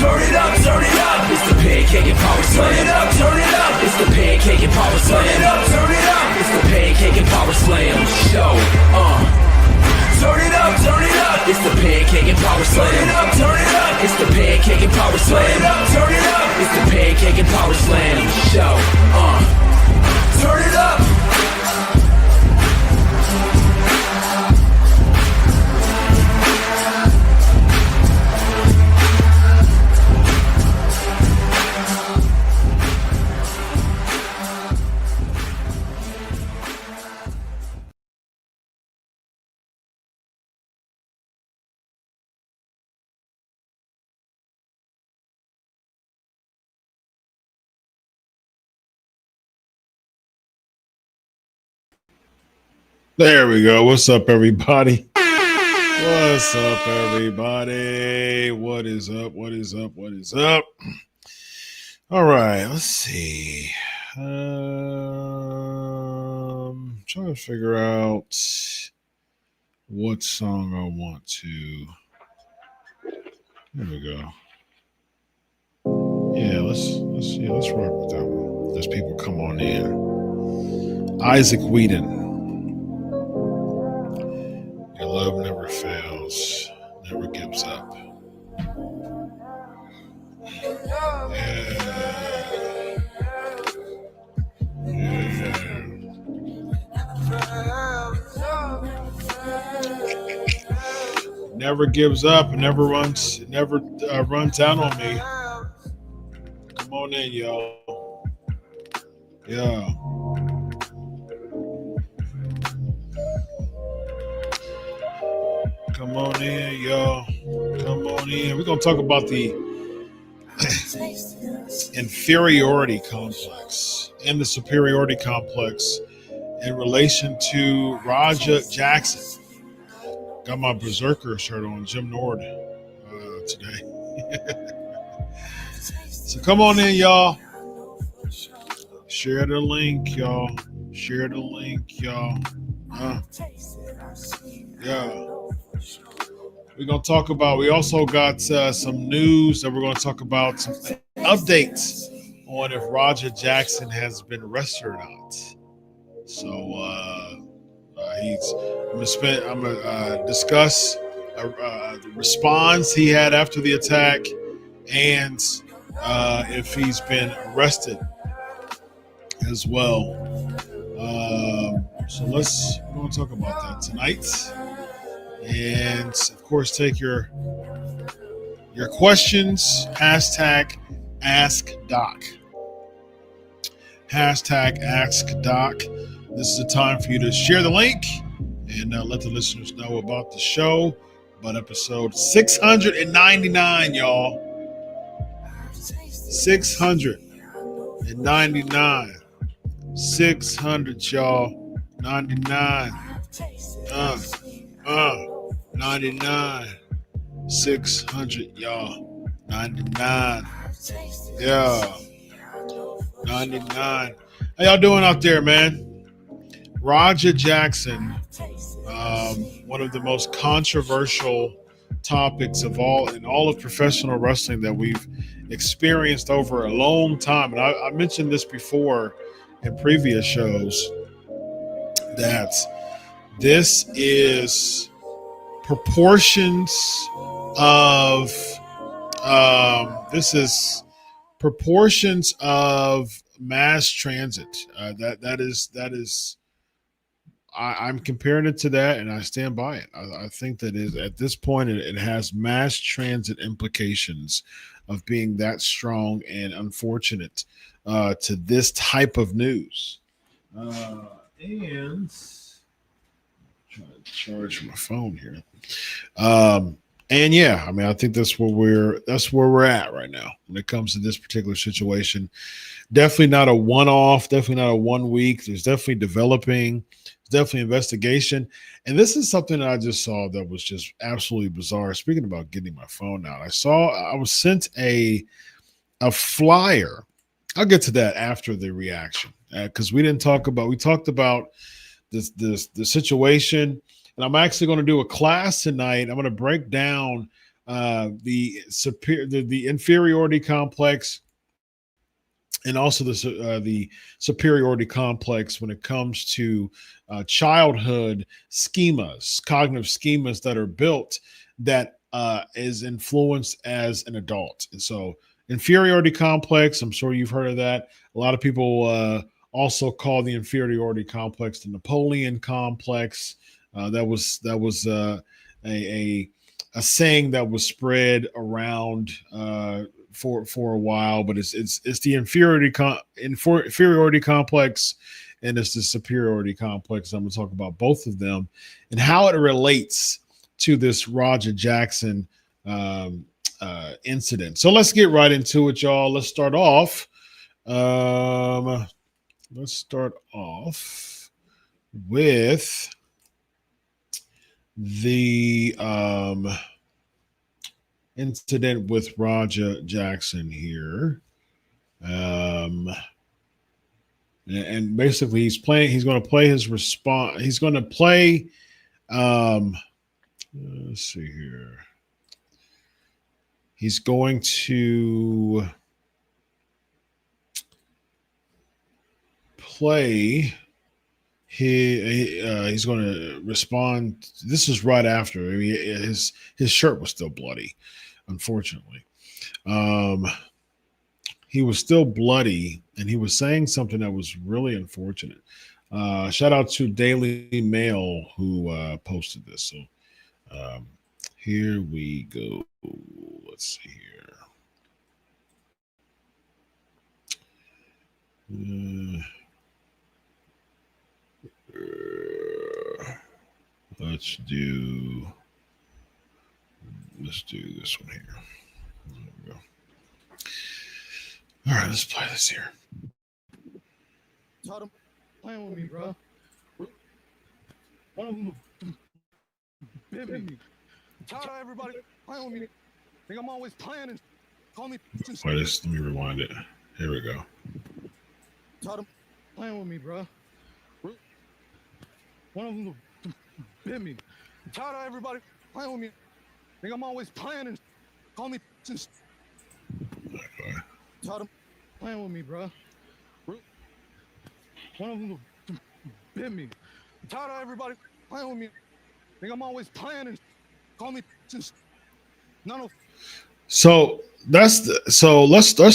Turn it up, it's the pancake and power slam. Turn it up, it's the pancake and power slam. Turn it up, it's the pancake and power slam show. Turn it up, it's the pancake and power slam. Turn it up, it's the pancake and power slam. Turn it up, it's the pancake and power slam show. Turn it up. There we go. What's up, everybody? What's up, everybody? What is up? What is up? What is up? All right, let's see. Trying to figure out what song I want to. There we go. Yeah, let's rock with that one. As people come on in. Isaac Whedon. Your love never fails, never gives up. Never gives up, never runs down on me. Come on in, y'all. Yeah. Come on in, y'all. Come on in. We're going to talk about the inferiority complex and the superiority complex in relation to Roger Jackson. Got my Berserker shirt on, Jim Nord, today. So come on in, y'all. Share the link, y'all. Share the link, y'all. Yeah. We're going to talk about, we also got some news that we're going to talk about, some updates on if Roger Jackson has been arrested or not. So I'm gonna discuss the response he had after the attack and if he's been arrested as well. So we're going to talk about that tonight, and of course take your questions. Hashtag Ask Doc. Hashtag Ask Doc. This is the time for you to share the link and let the listeners know about the show. About episode 699, y'all. 699. 600, y'all. 99. 99. 600, y'all. 99. Yeah. 99. How y'all doing out there, man? Roger Jackson, one of the most controversial topics of all of professional wrestling that we've experienced over a long time. And I mentioned this before in previous shows that this is proportions of mass transit. That is. I'm comparing it to that, and I stand by it. I think that at this point, it has mass transit implications of being that strong and unfortunate to this type of news. And trying to charge my phone here. And yeah, I mean, I think that's where we're at right now when it comes to this particular situation. Definitely not a one-off. Definitely not a 1 week. There's definitely developing. Definitely investigation. And this is something that I just saw that was just absolutely bizarre. Speaking about getting my phone out, I was sent a flyer. I'll get to that after the reaction because we talked about the situation, and I'm actually going to do a class tonight. I'm going to break down the inferiority complex and also the superiority complex when it comes to childhood schemas, cognitive schemas that are built that is influenced as an adult. And so inferiority complex, I'm sure you've heard of that. A lot of people also call the inferiority complex the Napoleon complex. That was a saying that was spread around for a while, but it's the inferiority complex and it's the superiority complex. I'm going to talk about both of them and how it relates to this Roger Jackson incident. So let's get right into it, y'all. Let's start off. With the incident with Roger Jackson here. And basically he's going to play his response. He's going to play, let's see here. He's going to play he's going to respond. This is right after. I mean, his shirt was still bloody, unfortunately. He was still bloody, and he was saying something that was really unfortunate. Shout out to Daily Mail who posted this. So here we go. Let's see here. Let's do Let's do this one here. There we go. All right, let's play this here. Taught him playing with me, bro. One of them bit me. Tired of everybody playing with me. Think I'm always playing and call me. Wait, let me rewind it. Here we go. Taught him playing with me, bro. One of them bit me. Tired of everybody playing with me. Think I'm always playing and call me. Okay. Taught him playing with me, bro. One of them bit me. Tired of everybody playing with me. Think I'm always playing and call me. No. So let's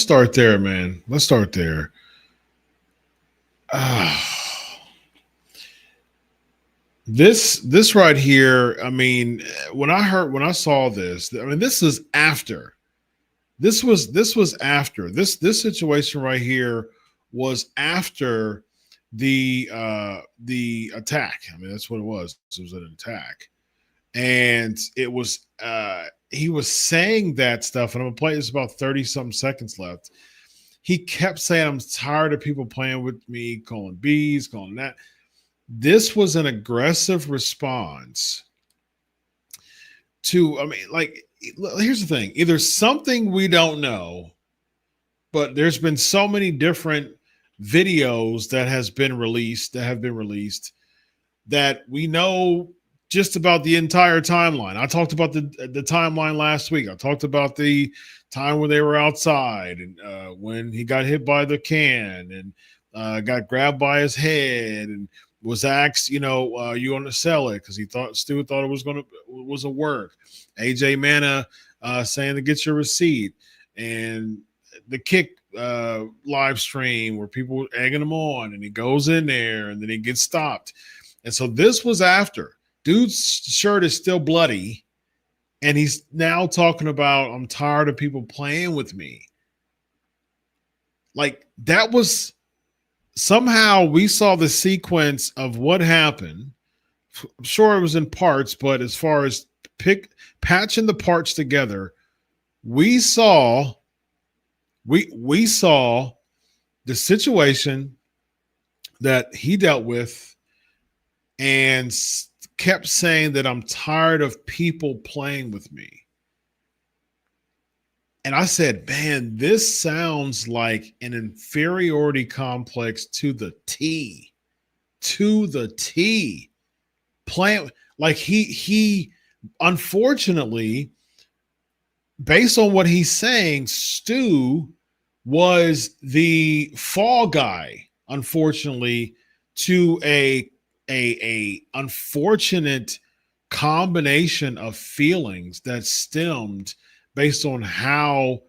start there, man. Let's start there. This right here, I mean, when I saw this, I mean, this was after. This was after. This situation right here was after the attack. I mean, that's what it was. It was an attack. And it was he was saying that stuff, and I'm gonna play this about 30-something seconds left. He kept saying, I'm tired of people playing with me, calling bees, calling that. This was an aggressive response to, I mean, like, here's the thing. Either something we don't know, but there's been so many different videos that have been released that we know just about the entire timeline. I talked about the timeline last week. I talked about the time when they were outside and when he got hit by the can and got grabbed by his head and was asked, you want to sell it because Stu thought it was a work. AJ Manna saying to get your receipt, and the kick live stream where people were egging him on, and he goes in there and then he gets stopped. And so this was after. Dude's shirt is still bloody, and he's now talking about, I'm tired of people playing with me. Like, that was somehow we saw the sequence of what happened. I'm sure it was in parts, but as far as patching the parts together, we saw the situation that he dealt with and kept saying that I'm tired of people playing with me. And I said, man, this sounds like an inferiority complex to the T. Playing like he unfortunately, based on what he's saying, Stu was the fall guy, unfortunately, to a unfortunate combination of feelings that stemmed based on how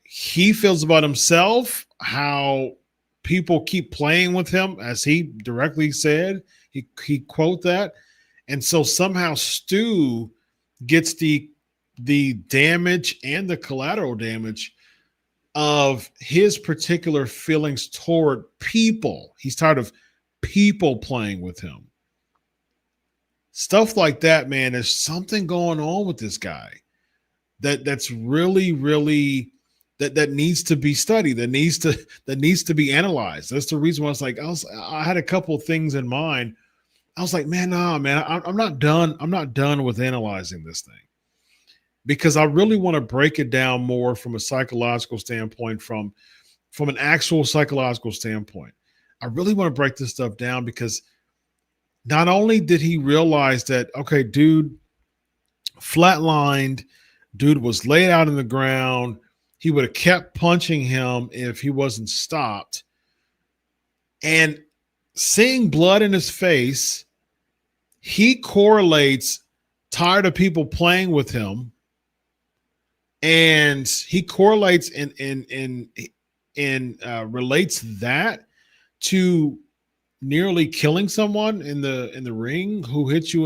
he feels about himself, how people keep playing with him, as he directly said, he quote that. And so somehow Stu gets the damage and the collateral damage of his particular feelings toward people. He's tired of people playing with him. Stuff like that, man. There's something going on with this guy that's really, really that needs to be studied, that needs to be analyzed. That's the reason why I had a couple of things in mind. I was like, man, I'm not done. I'm not done with analyzing this thing, because I really want to break it down more from a psychological standpoint, from an actual psychological standpoint. I really want to break this stuff down, because not only did he realize that, okay, dude flatlined, dude was laid out in the ground, he would have kept punching him if he wasn't stopped. And seeing blood in his face, he correlates tired of people playing with him, and he correlates and relates that to nearly killing someone in the ring, who hit you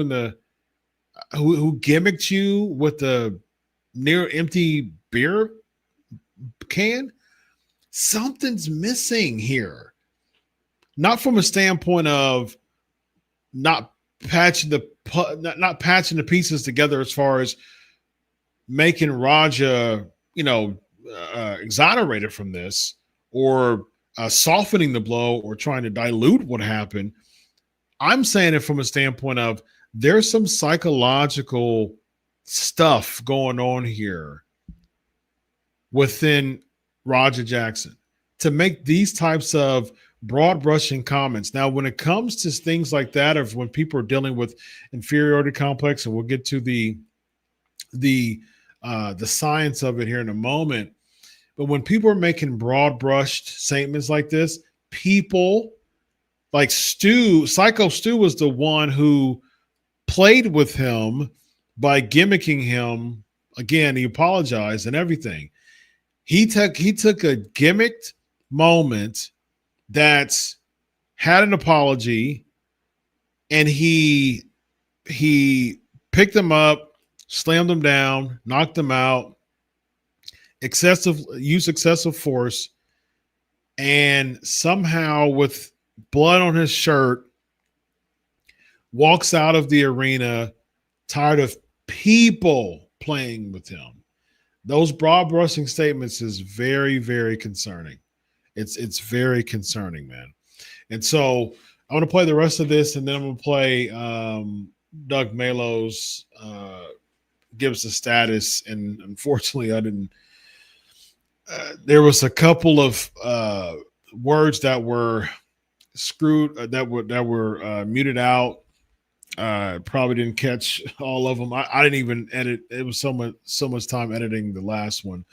who gimmicked you with the near empty beer can. Something's missing here. Not from a standpoint of not patching the pieces together, as far as making Raja, exonerated from this, or softening the blow, or trying to dilute what happened. I'm saying it from a standpoint of there's some psychological stuff going on here within Roger Jackson to make these types of broad brushing comments. Now, when it comes to things like that, or when people are dealing with inferiority complex, and we'll get to the science of it here in a moment, but when people are making broad brushed statements like this, people like Syko Stu was the one who played with him by gimmicking him. Again, he apologized and everything. He took a gimmicked moment that's had an apology, and he picked them up, slammed them down, knocked them out, used excessive force, and somehow with blood on his shirt walks out of the arena, tired of people playing with him. Those broad brushing statements is very, very concerning. It's very concerning, man. And so I want to play the rest of this, and then I'm going to play Doug Melo's gives the status. And unfortunately, I didn't. There was a couple of words that were screwed, that were muted out. Probably didn't catch all of them. I didn't even edit. It was so much time editing the last one.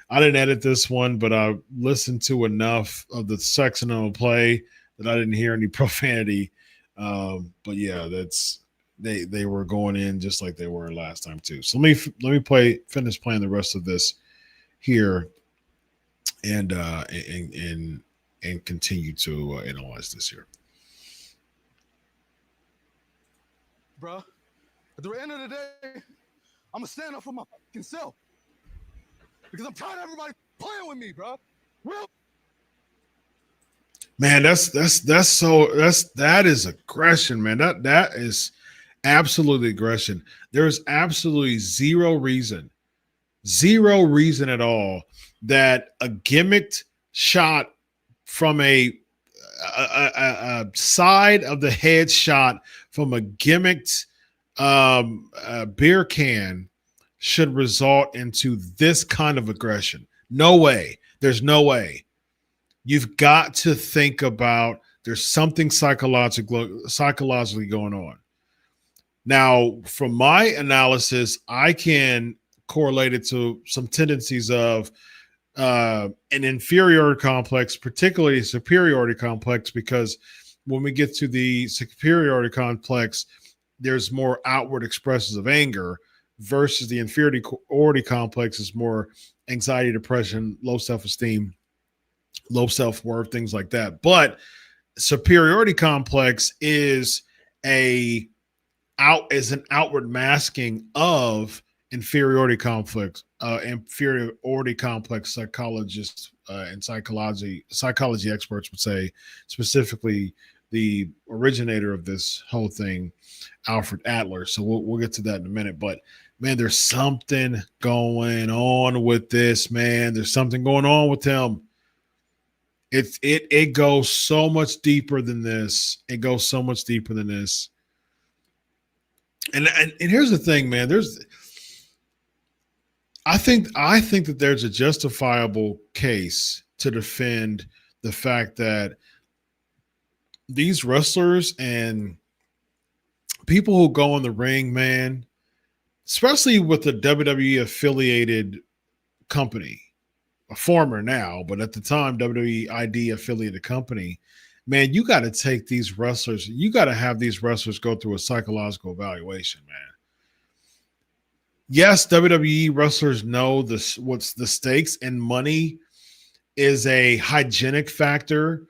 I didn't edit this one, but I listened to enough of the section on the play that I didn't hear any profanity. But yeah, that's they were going in just like they were last time too. So let me finish playing the rest of this here, and continue to analyze this here. Bro, at the end of the day, I'm gonna stand up for my fucking self, because I'm tired of everybody playing with me, bro. Real. Man, that is aggression, man. That is absolutely aggression. There's absolutely zero reason at all that a gimmicked shot from a side of the head shot from a gimmicked beer can should result into this kind of aggression. No way. There's no way. You've got to think about there's something psychologically going on. Now, from my analysis, I can correlate it to some tendencies of an inferiority complex, particularly a superiority complex, because when we get to the superiority complex, there's more outward expressions of anger, versus the inferiority complex is more anxiety, depression, low self-esteem, low self-worth, things like that. But superiority complex is an outward masking of inferiority complex. Inferiority complex psychologists and psychology experts would say, specifically the originator of this whole thing, Alfred Adler. So we'll get to that in a minute. But man, there's something going on with this, man. There's something going on with him. It goes so much deeper than this. It goes so much deeper than this. And here's the thing, man. I think that there's a justifiable case to defend the fact that these wrestlers and people who go in the ring, man, especially with the WWE affiliated company, a former now, but at the time, WWE ID affiliated company, man, you got to take these wrestlers, you got to have these wrestlers go through a psychological evaluation, man. Yes, WWE wrestlers know what's the stakes, and money is a hygienic factor.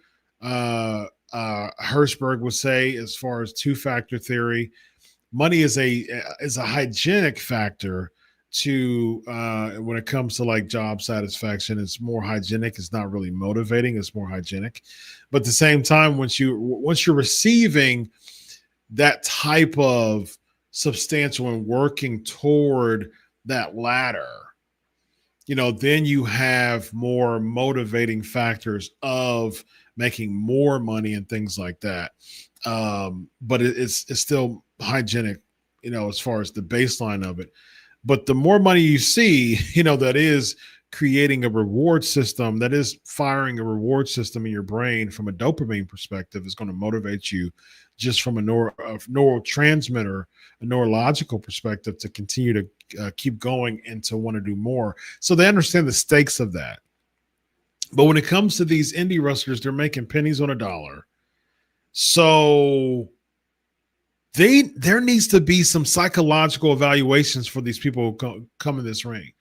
Hirschberg would say, as far as two-factor theory, money is a hygienic factor to when it comes to like job satisfaction. It's more hygienic. It's not really motivating. It's more hygienic. But at the same time, once you're receiving that type of substantial and working toward that ladder, then you have more motivating factors of making more money and things like that. But it's still hygienic, as far as the baseline of it. But the more money you see, that is creating a reward system, that is firing a reward system in your brain from a dopamine perspective, is going to motivate you just from a neurotransmitter, a neurological perspective, to continue to keep going and to want to do more. So they understand the stakes of that. But when it comes to these indie wrestlers, they're making pennies on a dollar. So there needs to be some psychological evaluations for these people who come in this ring.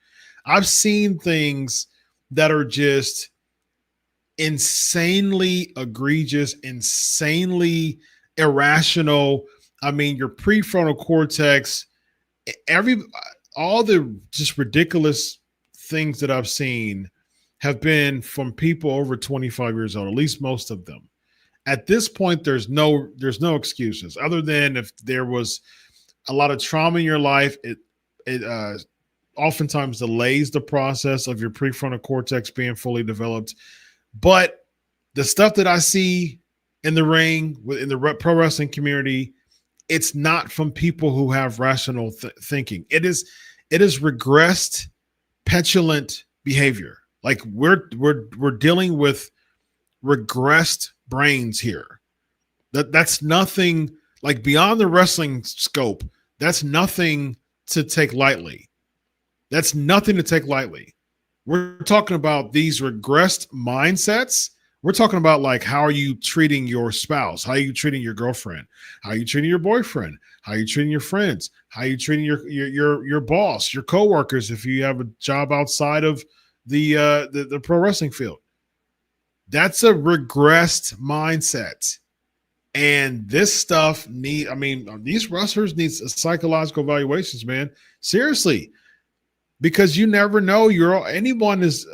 I've seen things that are just insanely egregious, insanely irrational. I mean, your prefrontal cortex, all the just ridiculous things that I've seen have been from people over 25 years old, at least most of them. At this point, there's no excuses other than if there was a lot of trauma in your life. It oftentimes delays the process of your prefrontal cortex being fully developed. But the stuff that I see in the ring, in the pro wrestling community, it's not from people who have rational thinking. It is regressed, petulant behavior. Like we're dealing with regressed brains here. That's nothing, like beyond the wrestling scope. That's nothing to take lightly. That's nothing to take lightly. We're talking about these regressed mindsets. We're talking about, like, how are you treating your spouse? How are you treating your girlfriend? How are you treating your boyfriend? How are you treating your friends? How are you treating your boss, your coworkers if you have a job outside of the pro wrestling field? That's a regressed mindset. And this stuff these wrestlers need psychological evaluations, man. Seriously. Because you never know, anyone is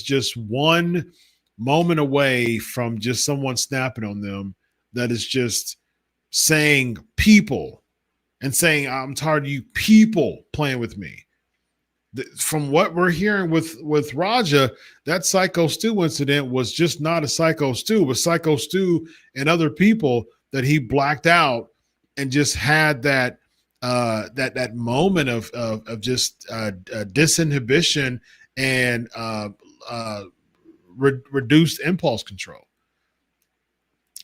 just one moment away from just someone snapping on them that is just saying people and saying, I'm tired of you people playing with me. From what we're hearing with Raja, that Syko Stu incident was just not a Syko Stu, but Syko Stu and other people that he blacked out and just had that moment of just disinhibition and reduced impulse control.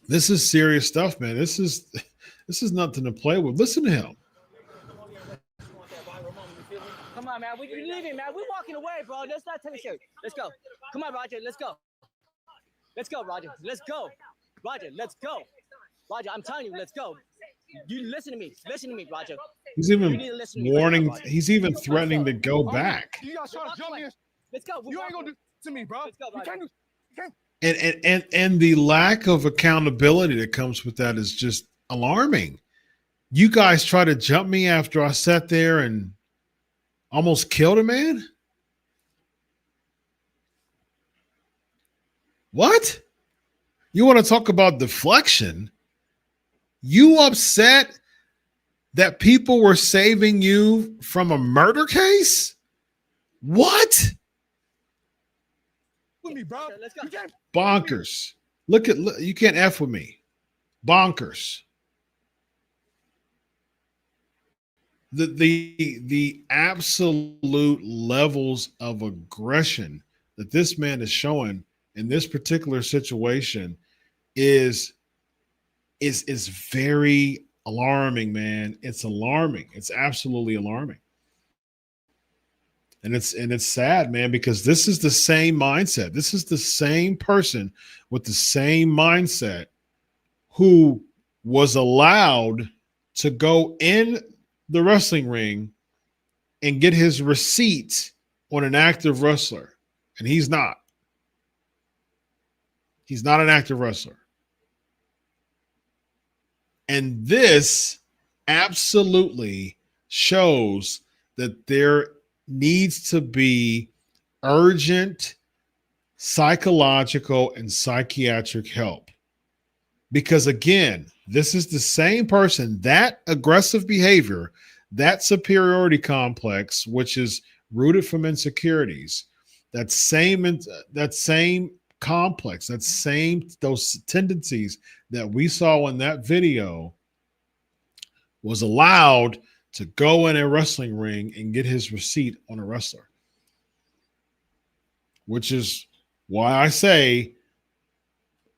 This is serious stuff, man. This is nothing to play with. Listen to him. Come on, man. We leaving, man. We're walking away, bro. Let's not take it serious. Let's go. Come on, Roger. Let's go. Let's go, Roger. Let's go. Roger, let's go. Roger, I'm telling you, let's go. You listen to me. Listen to me, Roger. He's even warning. He's even threatening to go back. You guys trying to jump me? Let's go. You ain't gonna do to me, bro. Let's go, Roger. You can't. And the lack of accountability that comes with that is just alarming. You guys try to jump me after I sat there and almost killed a man? What? You want to talk about deflection? You upset that people were saving you from a murder case? What? With me, bro. Let's go. You can't. Bonkers. Look, you can't F with me. Bonkers. The absolute levels of aggression that this man is showing in this particular situation is very alarming, man. It's alarming. It's absolutely alarming. And it's sad, man, because this is the same mindset. This is the same person with the same mindset who was allowed to go in the wrestling ring and get his receipt on an active wrestler. And he's not. He's not an active wrestler. And this absolutely shows that there needs to be urgent psychological and psychiatric help. Because again, this is the same person, that aggressive behavior, that superiority complex, which is rooted from insecurities, that same complex, those tendencies that we saw in that video, was allowed to go in a wrestling ring and get his receipt on a wrestler. Which is why I say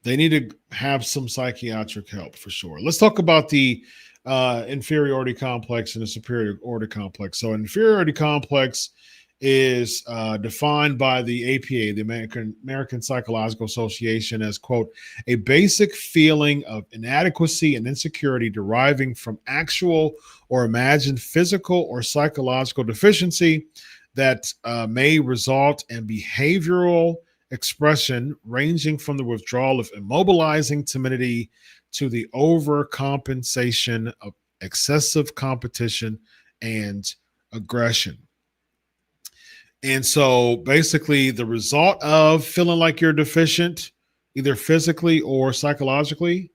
they need to have some psychiatric help for sure. Let's talk about the inferiority complex and the superiority complex. So inferiority complex is defined by the APA, the American Psychological Association, as, quote, a basic feeling of inadequacy and insecurity deriving from actual or imagined physical or psychological deficiency that may result in behavioral expression ranging from the withdrawal of immobilizing timidity to the overcompensation of excessive competition and aggression. And so basically the result of feeling like you're deficient, either physically or psychologically,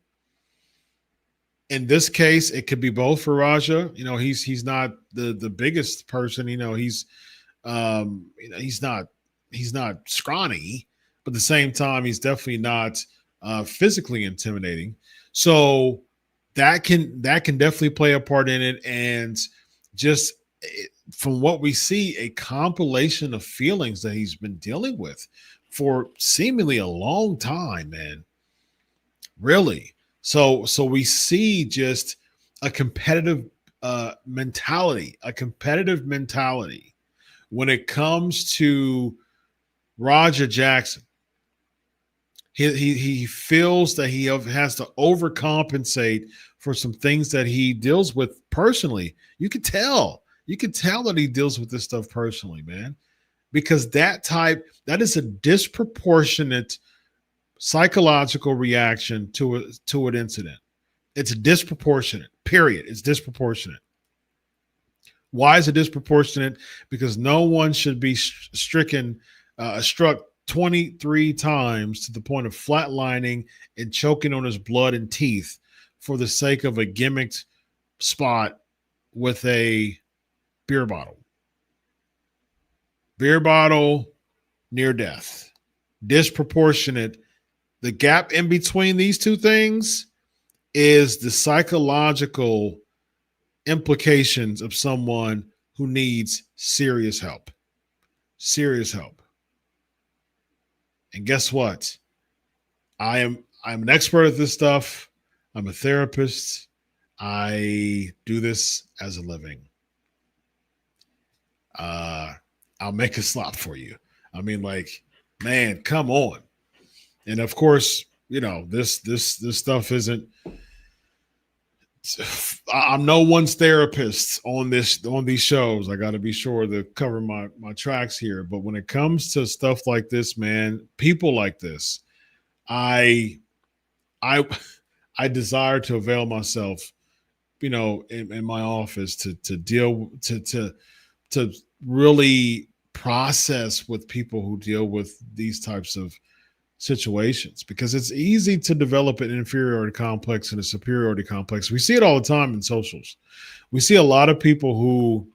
in this case, it could be both for Raja. You know, he's not the biggest person. You know, he's not scrawny, but at the same time, he's definitely not physically intimidating. So that can definitely play a part in it. And just from what we see, a compilation of feelings that he's been dealing with for seemingly a long time, man. Really. So we see just a competitive mentality when it comes to Roger Jackson. He feels that he has to overcompensate for some things that he deals with personally. You could tell that he deals with this stuff personally, man, because that is a disproportionate psychological reaction to an incident. It's disproportionate, period. It's disproportionate. Why is it disproportionate? Because no one should be struck 23 times to the point of flatlining and choking on his blood and teeth for the sake of a gimmicked spot with a beer bottle. Beer bottle, near death. Disproportionate. The gap in between these two things is the psychological implications of someone who needs serious help. Serious help. And guess what? I'm an expert at this stuff. I'm a therapist. I do this as a living. I'll make a slop for you. I mean, like, man, come on. And of course, you know, this stuff isn't. I'm no one's therapist on these shows. I got to be sure to cover my tracks here. But when it comes to stuff like this, man, people like this, I desire to avail myself, you know, in my office to deal to really process with people who deal with these types of situations, because it's easy to develop an inferiority complex and a superiority complex. We see it all the time in socials. We see a lot of people who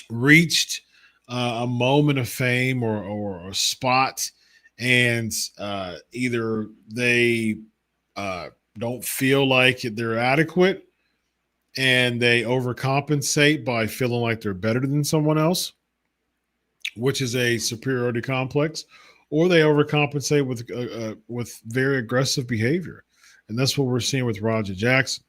reached a moment of fame or a spot, and either they don't feel like they're adequate and they overcompensate by feeling like they're better than someone else, which is a superiority complex, or they overcompensate with very aggressive behavior. And that's what we're seeing with Roger Jackson.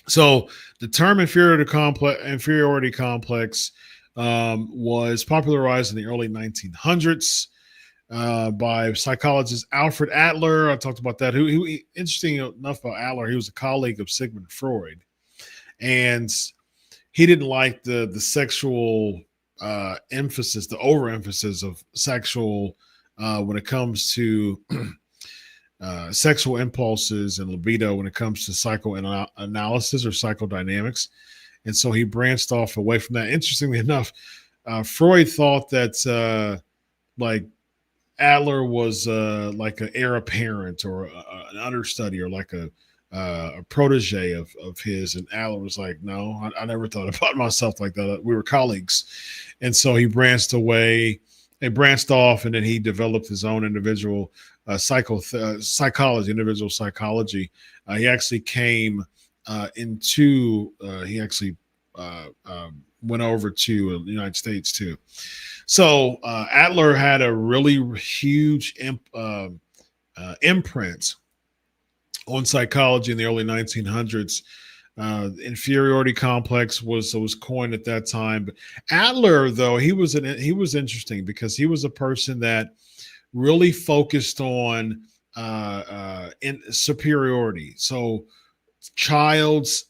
So the term inferiority complex was popularized in the early 1900s by psychologist Alfred Adler. I talked about that. Who interesting enough about Adler, he was a colleague of Sigmund Freud. And he didn't like the sexual emphasis, the overemphasis of sexual when it comes to sexual impulses and libido when it comes to psychoanalysis or psychodynamics. And so he branched off away from that. Interestingly enough, Freud thought that like Adler was like an heir apparent or an understudy or like a a protege of his, and Adler was like, no, I never thought about myself like that. We were colleagues. And so he branched away and branched off, and then he developed his own individual psychology, individual psychology. He actually came he actually went over to the United States too. So Adler had a really huge imprint on psychology in the early 1900s. Inferiority complex was coined at that time. But Adler, though, he was interesting because he was a person that really focused on in superiority. So child's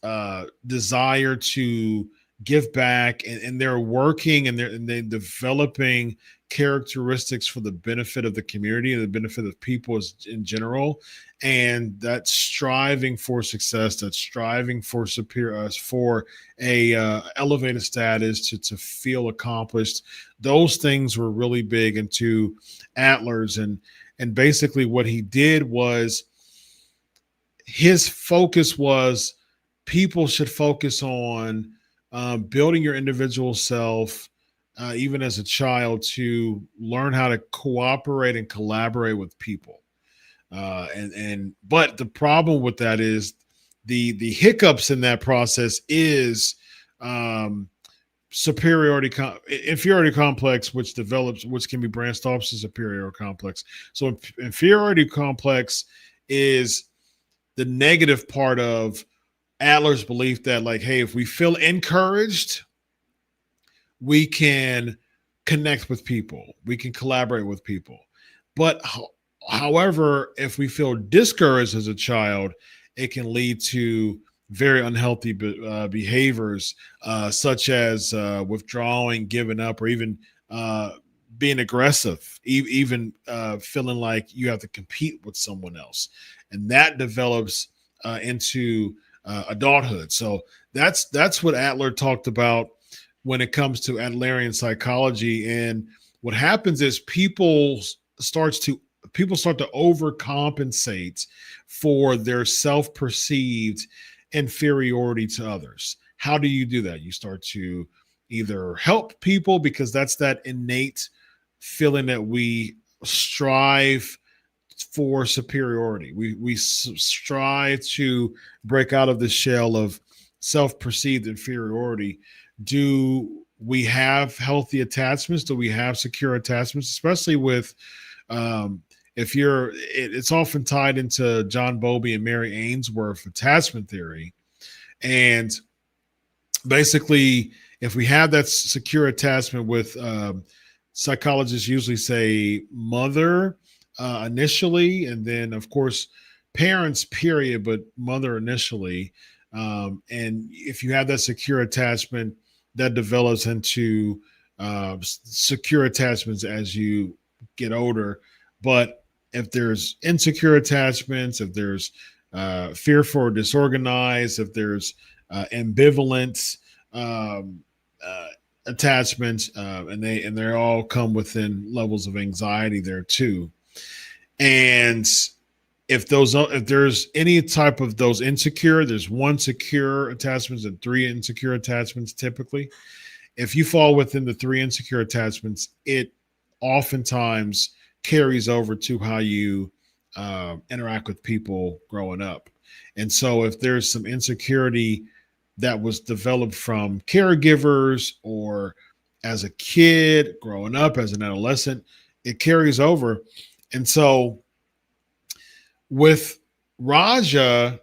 desire to give back, and they're working and they're developing characteristics for the benefit of the community and the benefit of people in general, and that striving for success, that striving for superior, for a elevated status, to feel accomplished. Those things were really big into Adler's, and basically what he did was his focus was people should focus on building your individual self, even as a child, to learn how to cooperate and collaborate with people. But the problem with that is the hiccups in that process is inferiority complex, which can be branched off to superiority complex. So inferiority complex is the negative part of Adler's belief that, like, hey, if we feel encouraged, we can connect with people, we can collaborate with people. But however, if we feel discouraged as a child, it can lead to very unhealthy behaviors, such as withdrawing, giving up, or even being aggressive, even feeling like you have to compete with someone else. And that develops into adulthood. So that's what Adler talked about when it comes to Adlerian psychology. And what happens is people start to overcompensate for their self-perceived inferiority to others. How do you do that? You start to either help people, because that's that innate feeling that we strive for superiority. We strive to break out of the shell of self-perceived inferiority. Do we have healthy attachments? Do we have secure attachments? Especially with it's often tied into John Bowlby and Mary Ainsworth attachment theory. And basically, if we have that secure attachment with psychologists usually say mother initially, and then of course parents, period, but mother initially. And if you have that secure attachment, that develops into secure attachments as you get older. But if there's insecure attachments, if there's fearful or disorganized, if there's ambivalent attachments, and they all come within levels of anxiety there too. And if there's any type of those insecure, there's one secure attachments and three insecure attachments typically. If you fall within the three insecure attachments, it oftentimes carries over to how you interact with people growing up. And so if there's some insecurity that was developed from caregivers or as a kid growing up, as an adolescent, it carries over. And so with Raja,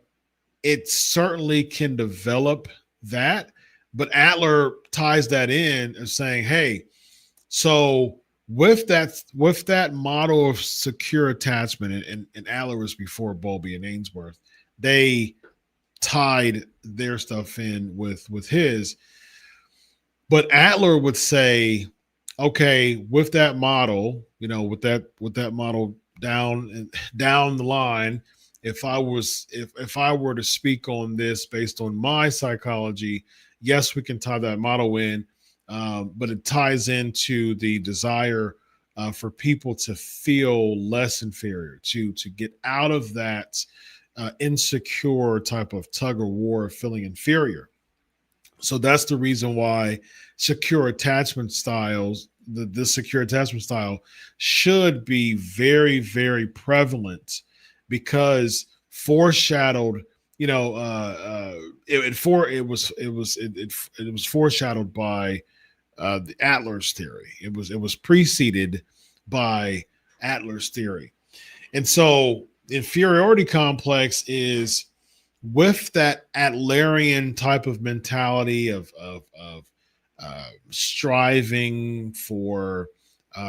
it certainly can develop that, but Adler ties that in as saying, hey, so with that model of secure attachment, and Adler was before Bowlby and Ainsworth, they tied their stuff in with his. But Adler would say, okay, with that model, with that model down the line, if I were to speak on this based on my psychology, yes, we can tie that model in, but it ties into the desire for people to feel less inferior, to get out of that insecure type of tug of war of feeling inferior. So that's the reason why secure attachment styles, the secure attachment style should be very, very prevalent, because foreshadowed, it was foreshadowed by the Adler's theory. It was preceded by Adler's theory. And so inferiority complex is with that Adlerian type of mentality of striving for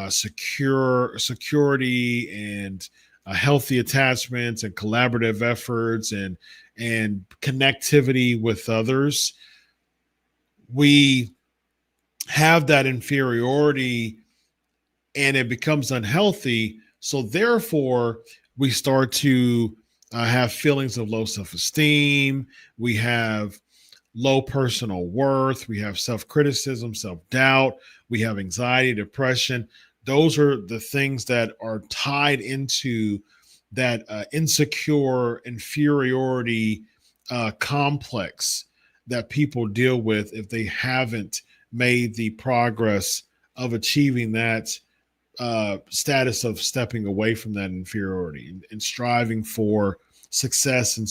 security and healthy attachments and collaborative efforts and connectivity with others. We have that inferiority and it becomes unhealthy. So therefore, we start to have feelings of low self-esteem. We have low personal worth. We have self-criticism, self-doubt. We have anxiety, depression. Those are the things that are tied into that insecure inferiority complex that people deal with if they haven't made the progress of achieving that status of stepping away from that inferiority and striving for success and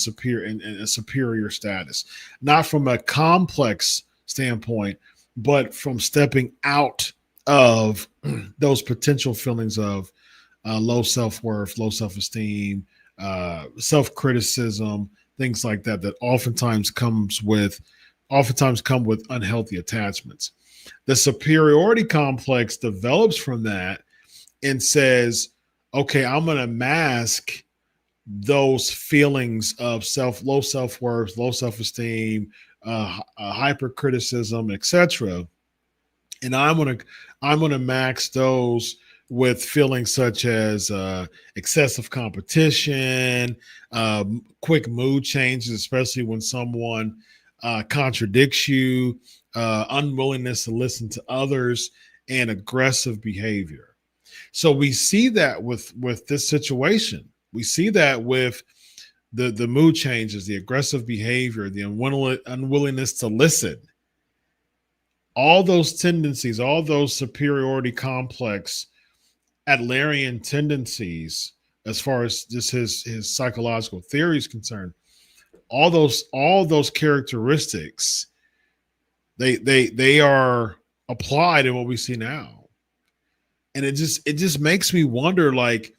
a superior status, not from a complex standpoint, but from stepping out of those potential feelings of low self-worth, low self-esteem, self-criticism, things like that, that oftentimes come with unhealthy attachments. The superiority complex develops from that and says, okay, I'm going to mask those feelings of low self-worth, low self-esteem, hypercriticism, etc. And I'm going to max those with feelings such as excessive competition, quick mood changes, especially when someone contradicts you, unwillingness to listen to others, and aggressive behavior. So we see that with this situation. We see that with the mood changes, the aggressive behavior, the unwillingness to listen. All those tendencies, all those superiority complex Adlerian tendencies, as far as just his psychological theory is concerned, all those characteristics, they are applied in what we see now. And it just makes me wonder, like,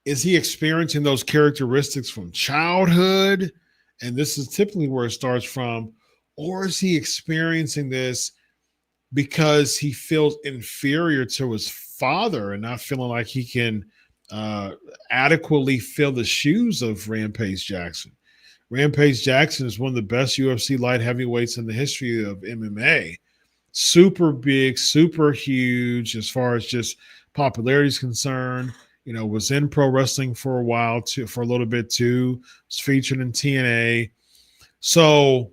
is he experiencing those characteristics from childhood? And this is typically where it starts from. Or is he experiencing this because he feels inferior to his father and not feeling like he can adequately fill the shoes of Rampage Jackson? Rampage Jackson is one of the best UFC light heavyweights in the history of MMA. Super big, super huge as far as just popularity is concerned. Was in pro wrestling for a while too, for a little bit too. Was featured in TNA. So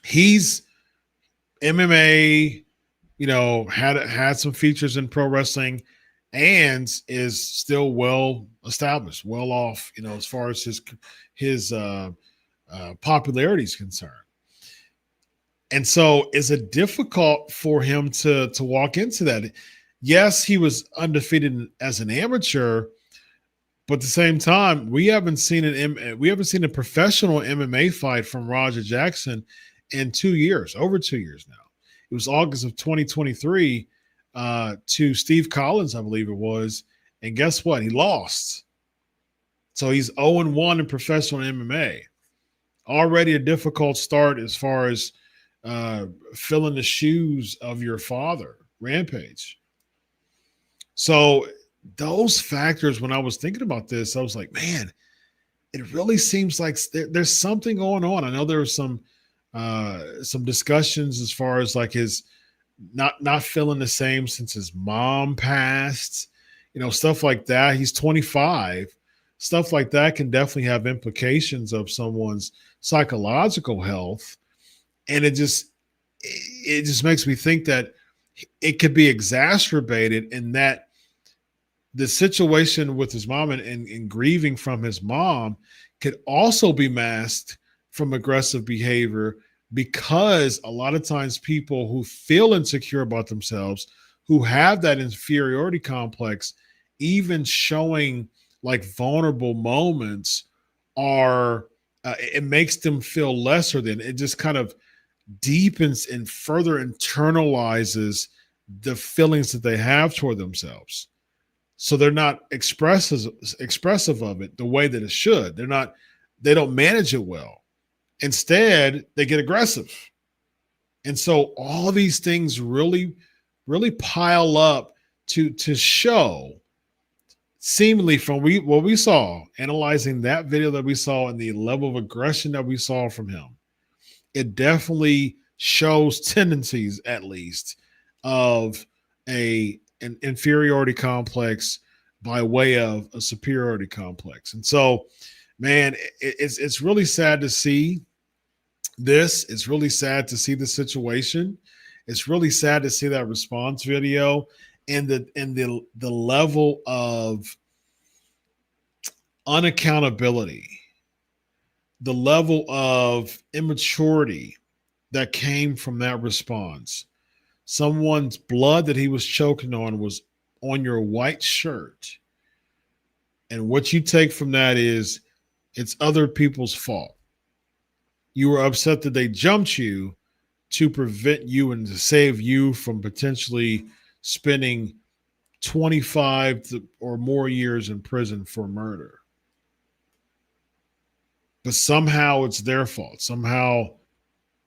he's MMA, had some features in pro wrestling and is still well established, well off, as far as his popularity is concerned. And so is it difficult for him to walk into that? Yes, he was undefeated as an amateur, but at the same time, we haven't seen a professional MMA fight from Roger Jackson in 2 years, over 2 years now. It was August of 2023 to Steve Collins, I believe it was. And guess what? He lost. So he's 0-1 in professional MMA. Already a difficult start as far as filling the shoes of your father, Rampage. So those factors, when I was thinking about this, I was like, man, it really seems like there's something going on. I know there was some discussions as far as like his not feeling the same since his mom passed, stuff like that. He's 25. Stuff like that can definitely have implications of someone's psychological health. And it just makes me think that it could be exacerbated, and that the situation with his mom and grieving from his mom could also be masked from aggressive behavior, because a lot of times people who feel insecure about themselves, who have that inferiority complex, even showing like vulnerable moments, are it makes them feel lesser than. It just kind of deepens and further internalizes the feelings that they have toward themselves. So they're not expressive of it the way that it should. They don't manage it well. Instead, they get aggressive. And so all these things really, really pile up to show, seemingly from what we saw, analyzing that video that we saw and the level of aggression that we saw from him, it definitely shows tendencies, at least, of an inferiority complex by way of a superiority complex. And so, man, it's really sad to see this. It's really sad to see the situation. It's really sad to see that response video and the level of unaccountability, the level of immaturity that came from that response. Someone's blood that he was choking on was on your white shirt. And what you take from that is it's other people's fault. You were upset that they jumped you to prevent you and to save you from potentially spending 25 or more years in prison for murder. But somehow it's their fault. Somehow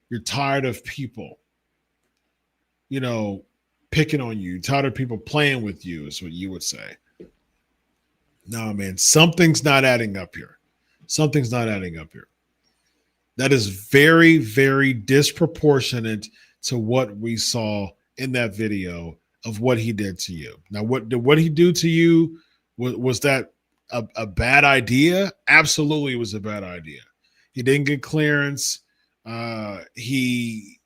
you're tired of people, picking on you, tired of people playing with you, is what you would say. No, man, something's not adding up here. Something's not adding up here. That is very, very disproportionate to what we saw in that video of what he did to you. Now, what he do to you? Was that a bad idea? Absolutely, it was a bad idea. He didn't get clearance. He,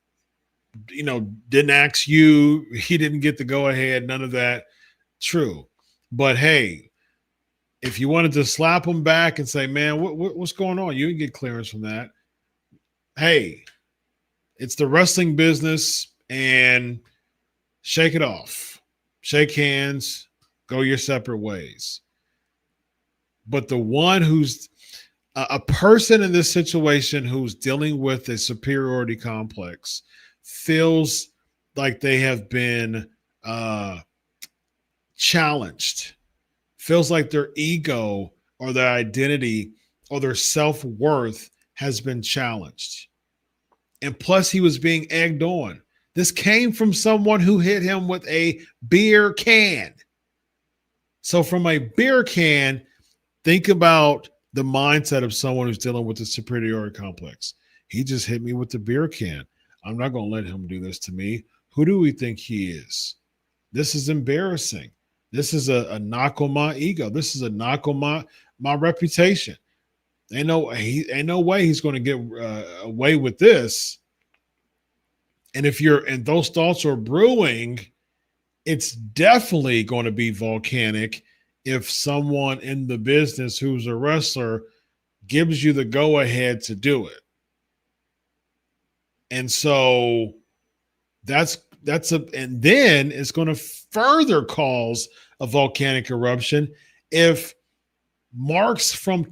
didn't ask you. He didn't get the go ahead. None of that. True. But hey, if you wanted to slap him back and say, man, what's going on? You didn't get clearance from that. Hey, it's the wrestling business, and shake it off. Shake hands, go your separate ways. But the one who's a person in this situation who's dealing with a superiority complex feels like they have been challenged, feels like their ego or their identity or their self-worth has been challenged. And plus, he was being egged on. This came from someone who hit him with a beer can. So from a beer can, think about the mindset of someone who's dealing with a superiority complex. He just hit me with the beer can. I'm not going to let him do this to me. Who do we think he is? This is embarrassing. This is a knock on my ego. This is a knock on my reputation. Ain't no way he's going to get away with this. And and those thoughts are brewing, it's definitely going to be volcanic if someone in the business who's a wrestler gives you the go ahead to do it. And so and then it's going to further cause a volcanic eruption if Marks from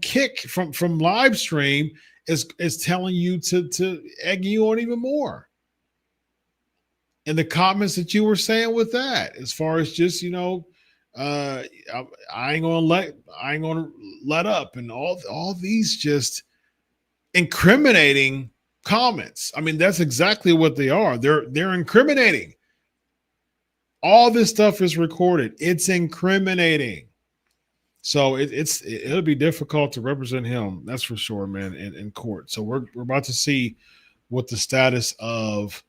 live stream is telling you to egg you on even more. And the comments that you were saying with that, as far as just, I ain't gonna let up, and all these just incriminating comments. I mean, that's exactly what they are. They're incriminating. All this stuff is recorded. It's incriminating. So it'll be difficult to represent him. That's for sure, man, in court. So we're about to see what the status of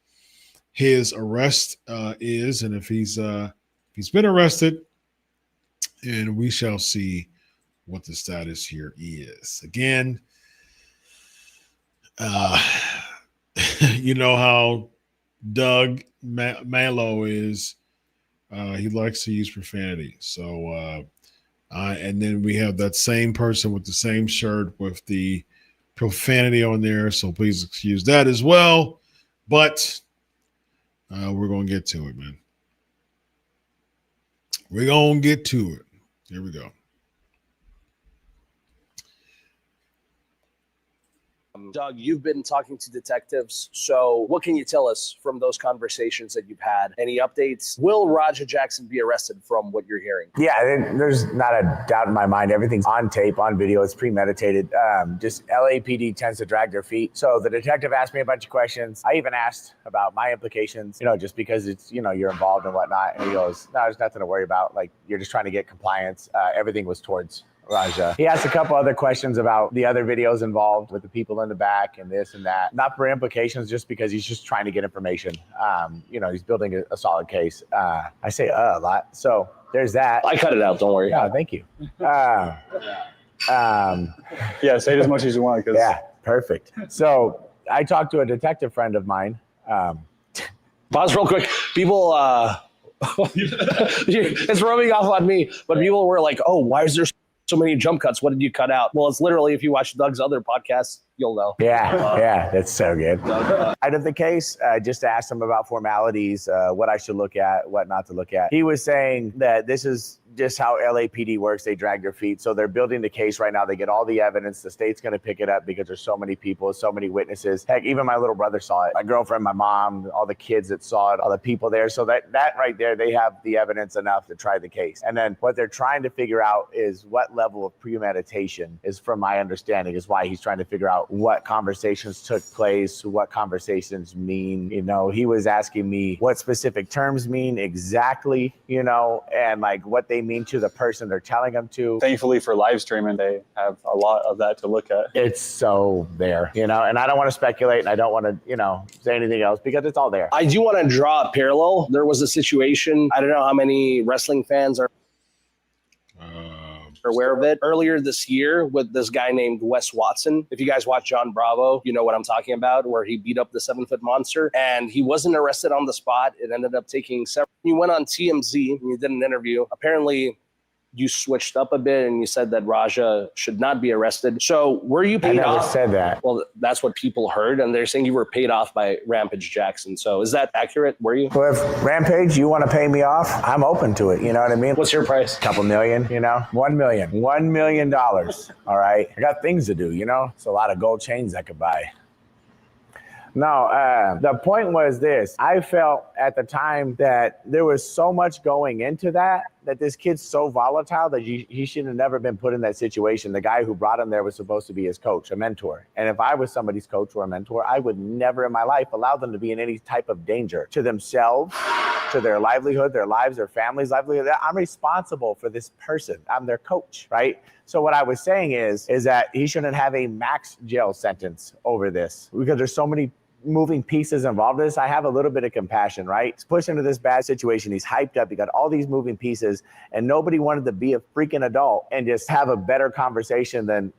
his arrest is, and if he's been arrested, and we shall see what the status here is. Again, you know how Doug Malo is He likes to use profanity. So, and then we have that same person with the same shirt with the profanity on there. So please excuse that as well. But we're going to get to it, man. We're going to get to it. Here we go. Doug, you've been talking to detectives. So what can you tell us from those conversations that you've had? Any updates? Will Raja Jackson be arrested from what you're hearing? Yeah, there's not a doubt in my mind. Everything's on tape, on video. It's premeditated. Just LAPD tends to drag their feet. So the detective asked me a bunch of questions. I even asked about my implications, just because it's, you're involved and whatnot. And he goes, no, there's nothing to worry about. Like, you're just trying to get compliance. Everything was towards Raja. He asked a couple other questions about the other videos involved with the people in the back and this and that. Not for implications, just because he's just trying to get information. He's building a solid case. I say a lot. So there's that. I cut it out. Don't worry. Yeah, thank you. Yeah, say it as much as you want. Yeah, perfect. So I talked to a detective friend of mine. Pause real quick. People, it's rubbing off on me, but people were like, oh, why is there so many jump cuts? What did you cut out? Well, it's literally, if you watch Doug's other podcasts, you'll know. Yeah, that's so good. Out of the case, just asked him about formalities, what I should look at, what not to look at. He was saying that this is just how LAPD works. They drag their feet. So they're building the case right now. They get all the evidence. The state's going to pick it up because there's so many people, so many witnesses. Heck, even my little brother saw it. My girlfriend, my mom, all the kids that saw it, all the people there. So that right there, they have the evidence enough to try the case. And then what they're trying to figure out is what level of premeditation is, from my understanding, is why he's trying to figure out what conversations took place, what conversations mean. He was asking me what specific terms mean exactly, and like what they mean to the person they're telling them to. Thankfully for live streaming, they have a lot of that to look at. It's so there, and I don't want to speculate, and I don't want to, say anything else because it's all there. I do want to draw a parallel. There was a situation, I don't know how many wrestling fans are aware of it, earlier this year with this guy named Wes Watson. If you guys watch John Bravo, you know what I'm talking about, where he beat up the 7-foot monster, and he wasn't arrested on the spot. It ended up taking several. You went on TMZ and you did an interview. Apparently you switched up a bit and you said that Raja should not be arrested. So were you paid off? I never said that. Well, that's what people heard, and they're saying you were paid off by Rampage Jackson. So is that accurate? Were you? Well, if Rampage, you want to pay me off, I'm open to it. You know what I mean? What's your price? A couple million, $1 million. $1 million. All right. I got things to do, It's a lot of gold chains I could buy. No, the point was this. I felt at the time that there was so much going into that this kid's so volatile that he should have never been put in that situation. The guy who brought him there was supposed to be his coach, a mentor. And if I was somebody's coach or a mentor, I would never in my life allow them to be in any type of danger to themselves, to their livelihood, their lives, their family's livelihood. I'm responsible for this person. I'm their coach, right? So what I was saying is that he shouldn't have a max jail sentence over this because there's so many moving pieces involved in this. I have a little bit of compassion, right? He's pushed into this bad situation. He's hyped up. He got all these moving pieces, and nobody wanted to be a freaking adult and just have a better conversation than,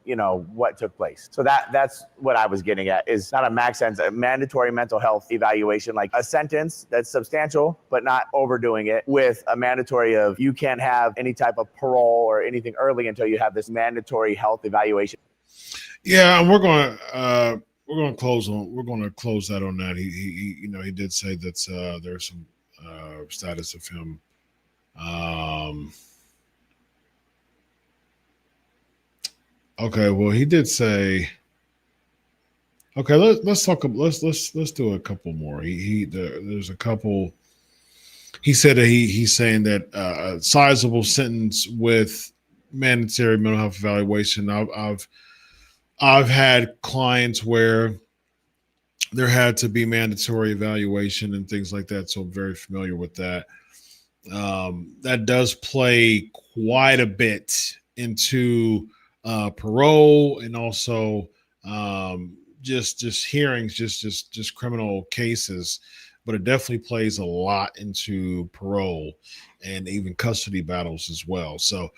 what took place. So that's what I was getting at, is not a max sentence, a mandatory mental health evaluation, like a sentence that's substantial, but not overdoing it, with a mandatory of you can't have any type of parole or anything early until you have this mandatory health evaluation. Yeah, and we're going to close that on that. He did say that there's some status of him. Okay, well, he did say. Okay, let's talk. Let's do a couple more. There's a couple. He said that he's saying that a sizable sentence with mandatory mental health evaluation. I've had clients where there had to be mandatory evaluation and things like that, so I'm very familiar with that. That does play quite a bit into parole, and also just hearings, just criminal cases, but it definitely plays a lot into parole and even custody battles as well. So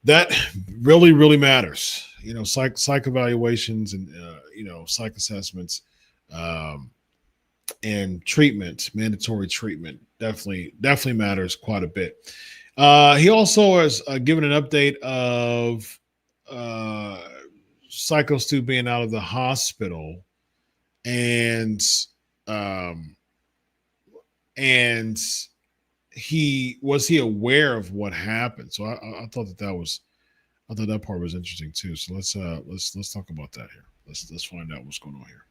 that really, really matters. Psych evaluations and psych assessments and treatment, mandatory treatment, definitely matters quite a bit. He also has given an update of Syko Stu being out of the hospital, and um, and he aware of what happened. So I thought I thought that part was interesting too. So let's talk about that here. Let's find out what's going on here.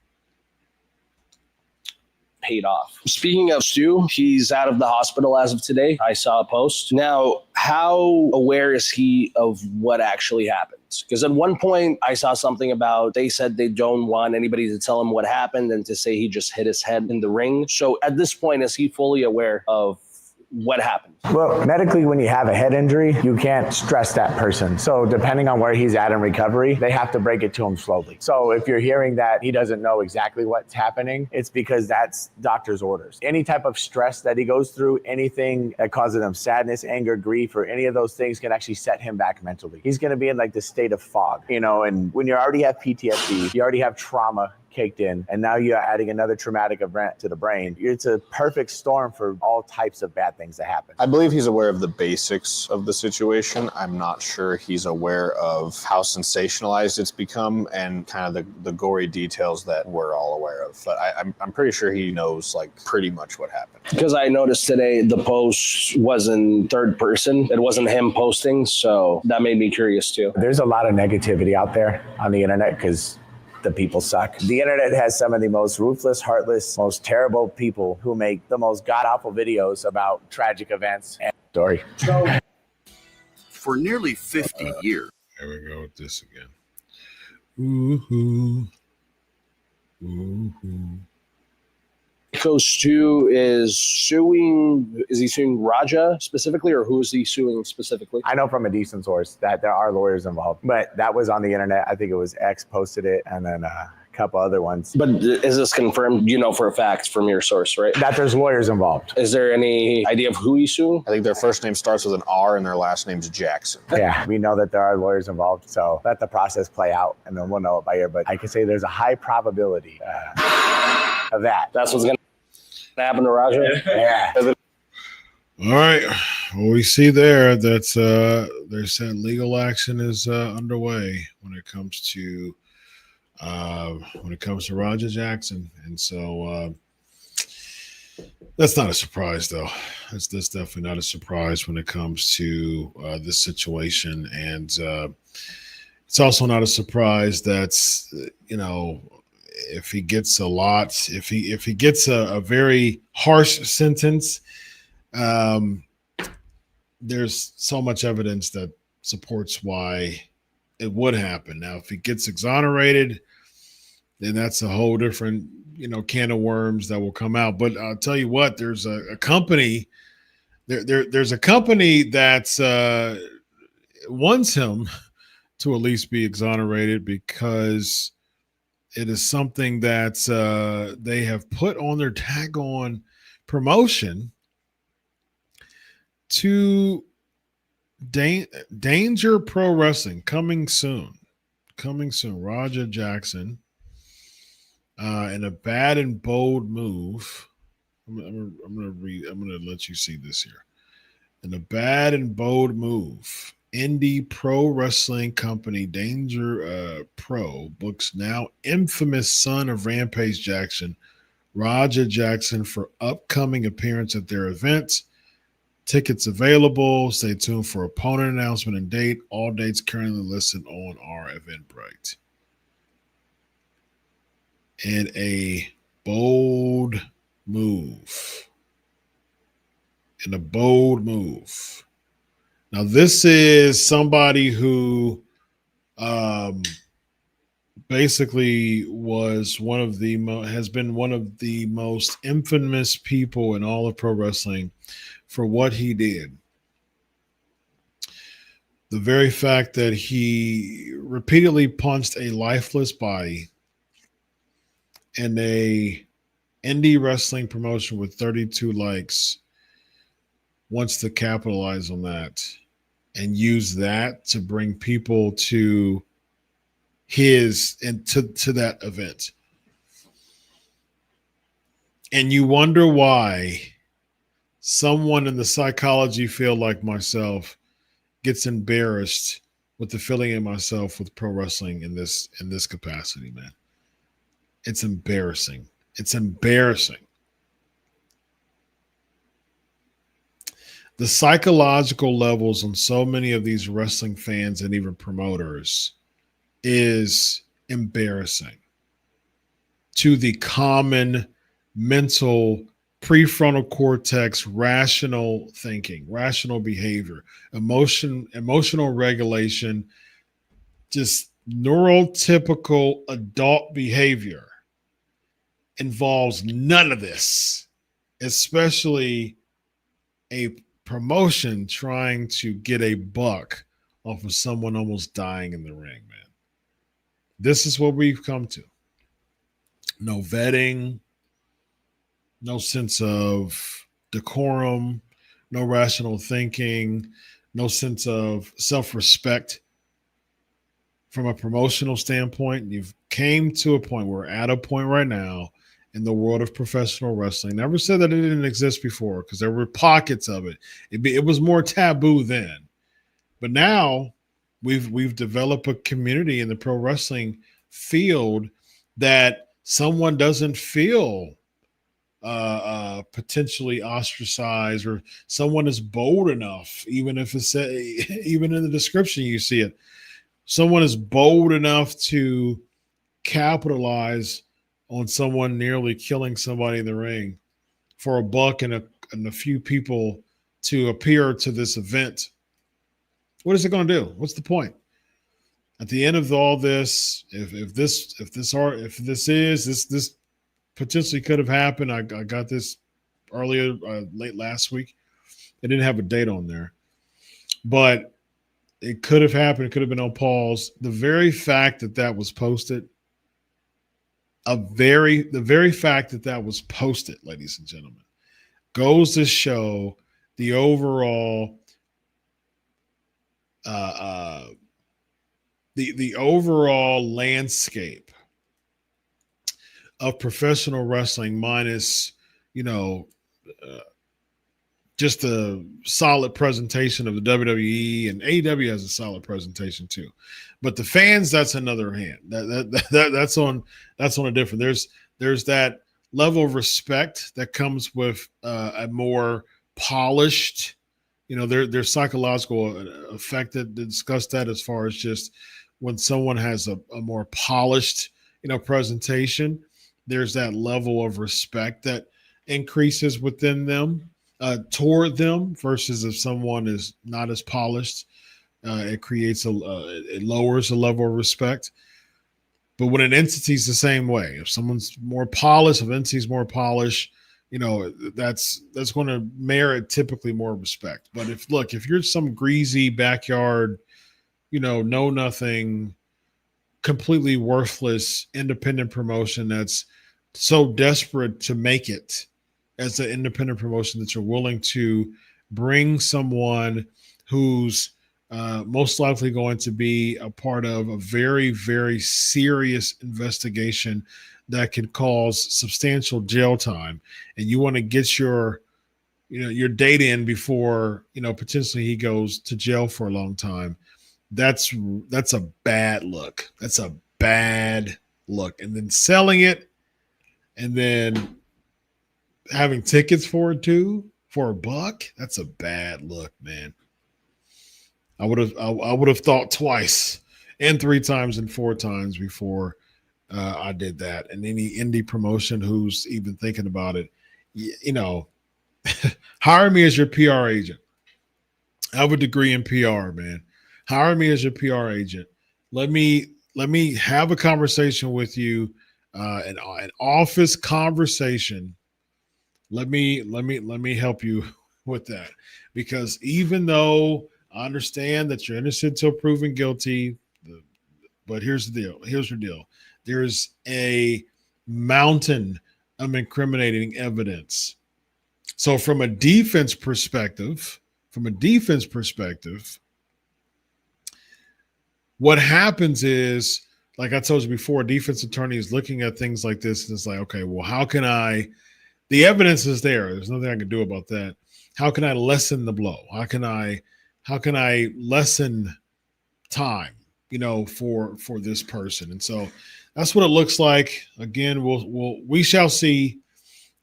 Paid off. Speaking of Stu, he's out of the hospital as of today. I saw a post. Now, how aware is he of what actually happened? Because at one point I saw something about they said they don't want anybody to tell him what happened and to say he just hit his head in the ring. So at this point, is he fully aware of what happened? Well, medically, when you have a head injury, you can't stress that person. So depending on where he's at in recovery, they have to break it to him slowly. So if you're hearing that he doesn't know exactly what's happening, it's because that's doctor's orders. Any type of stress that he goes through, anything that causes him sadness, anger, grief, or any of those things can actually set him back mentally. He's going to be in like the state of fog, and when you already have PTSD, you already have trauma caked in, and now you're adding another traumatic event to the brain. It's a perfect storm for all types of bad things to happen. I believe he's aware of the basics of the situation. I'm not sure he's aware of how sensationalized it's become and kind of the gory details that we're all aware of. But I'm pretty sure he knows like pretty much what happened. Because I noticed today the post was in third person. It wasn't him posting, so that made me curious too. There's a lot of negativity out there on the internet because the people suck. The internet has some of the most ruthless, heartless, most terrible people who make the most god-awful videos about tragic events and story. For nearly 50 years. Here we go with this again. Ooh-hoo. Ooh-hoo. Syko Stu is he suing Raja specifically, or who is he suing specifically? I know from a decent source that there are lawyers involved, but that was on the internet. I think it was X posted it, and then a couple other ones. But is this confirmed, for a fact from your source, right? That there's lawyers involved. Is there any idea of who he's suing? I think their first name starts with an R and their last name's Jackson. Yeah, we know that there are lawyers involved, so let the process play out, and then we'll know it by ear. But I can say there's a high probability of that. That's what's going to happen to Raja? Yeah. All right. Well, we see there that they said legal action is underway when it comes to Raja Jackson, and so that's not a surprise, though. That's definitely not a surprise when it comes to this situation, and it's also not a surprise that if he gets if he gets a very harsh sentence, there's so much evidence that supports why it would happen. Now, if he gets exonerated, then that's a whole different, can of worms that will come out. But I'll tell you what, there's a company, there's a company that wants him to at least be exonerated because it is something that they have put on their tag on promotion to Danger Pro Wrestling, coming soon. Raja Jackson, in a bad and bold move. I'm gonna let you see this here. In a bad and bold move, indie pro wrestling company Danger Pro books now infamous son of Rampage Jackson, Raja Jackson, for upcoming appearance at their event. Tickets available. Stay tuned for opponent announcement and date. All dates currently listed on our Eventbrite. And a bold move. Now, this is somebody who basically was has been one of the most infamous people in all of pro wrestling for what he did. The very fact that he repeatedly punched a lifeless body in a indie wrestling promotion with 32 likes wants to capitalize on that and use that to bring people to to that event. And you wonder why someone in the psychology field like myself gets embarrassed with affiliating myself with pro wrestling in this capacity, man. It's embarrassing. It's embarrassing. The psychological levels on so many of these wrestling fans and even promoters is embarrassing to the common mental prefrontal cortex, rational thinking, rational behavior, emotional regulation, just neurotypical adult behavior involves none of this, especially a promotion trying to get a buck off of someone almost dying in the ring, man. This is what we've come to. No vetting, no sense of decorum, no rational thinking, no sense of self-respect from a promotional standpoint. You've came to a point, we're at a point right now in the world of professional wrestling. Never said that it didn't exist before, because there were pockets of it. It was more taboo then. But now we've developed a community in the pro wrestling field that someone doesn't feel potentially ostracized, or someone is bold enough, even if it's even in the description you see it, someone is bold enough to capitalize on someone nearly killing somebody in the ring for a buck and a few people to appear to this event. What is it going to do? What's the point? At the end of all this, if this potentially could have happened. I got this earlier, late last week. It didn't have a date on there, but it could have happened. It could have been on pause. The very fact that was posted, the very fact that was posted, ladies and gentlemen, goes to show the overall, the overall landscape of professional wrestling, minus, just a solid presentation of the WWE, and AEW has a solid presentation too. But the fans, that's another hand. That's on a different. There's that level of respect that comes with a more polished, there's psychological effect that discussed that, as far as just when someone has a more polished, presentation, there's that level of respect that increases within them, toward them, versus if someone is not as polished, it creates it lowers the level of respect. But when an entity's the same way, if someone's more polished, if an entity's more polished, that's going to merit typically more respect. But if you're some greasy backyard, know nothing, completely worthless independent promotion that's so desperate to make it as an independent promotion that you're willing to bring someone who's most likely going to be a part of a very, very serious investigation that could cause substantial jail time, and you want to get your date in before, potentially he goes to jail for a long time. That's a bad look. That's a bad look. And then selling it, and then having tickets for it too, for a buck, that's a bad look, man. I would have thought twice and 3 times and 4 times before I did that. And any indie promotion who's even thinking about it, hire me as your PR agent. I have a degree in PR, man. Hire me as your PR agent. Let me have a conversation with you, an office conversation. Let me help you with that, because even though I understand that you're innocent until proven guilty, but here's the deal. Here's your deal. There's a mountain of incriminating evidence. So from a defense perspective, what happens is, like I told you before, a defense attorney is looking at things like this and it's like, okay, well, how can I the evidence is there. There's nothing I can do about that. How can I lessen the blow? How can I lessen time, for this person? And so that's what it looks like. Again, we shall see.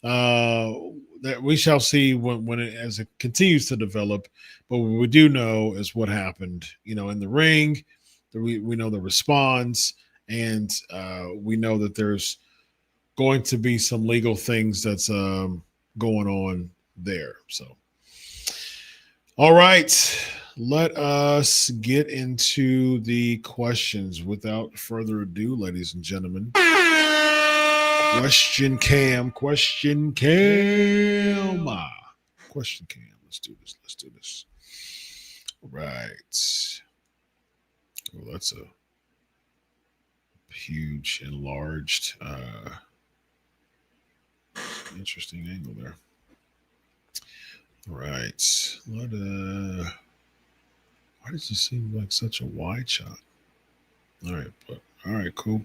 That we shall see when as it continues to develop. But what we do know is what happened, in the ring. We know the response, and we know that there's going to be some legal things that's going on there. So, all right, let us get into the questions without further ado, ladies and gentlemen. Question cam. Let's do this. All right. Well, that's a huge enlarged interesting angle there. All right. Why does it seem like such a wide shot? All right, cool.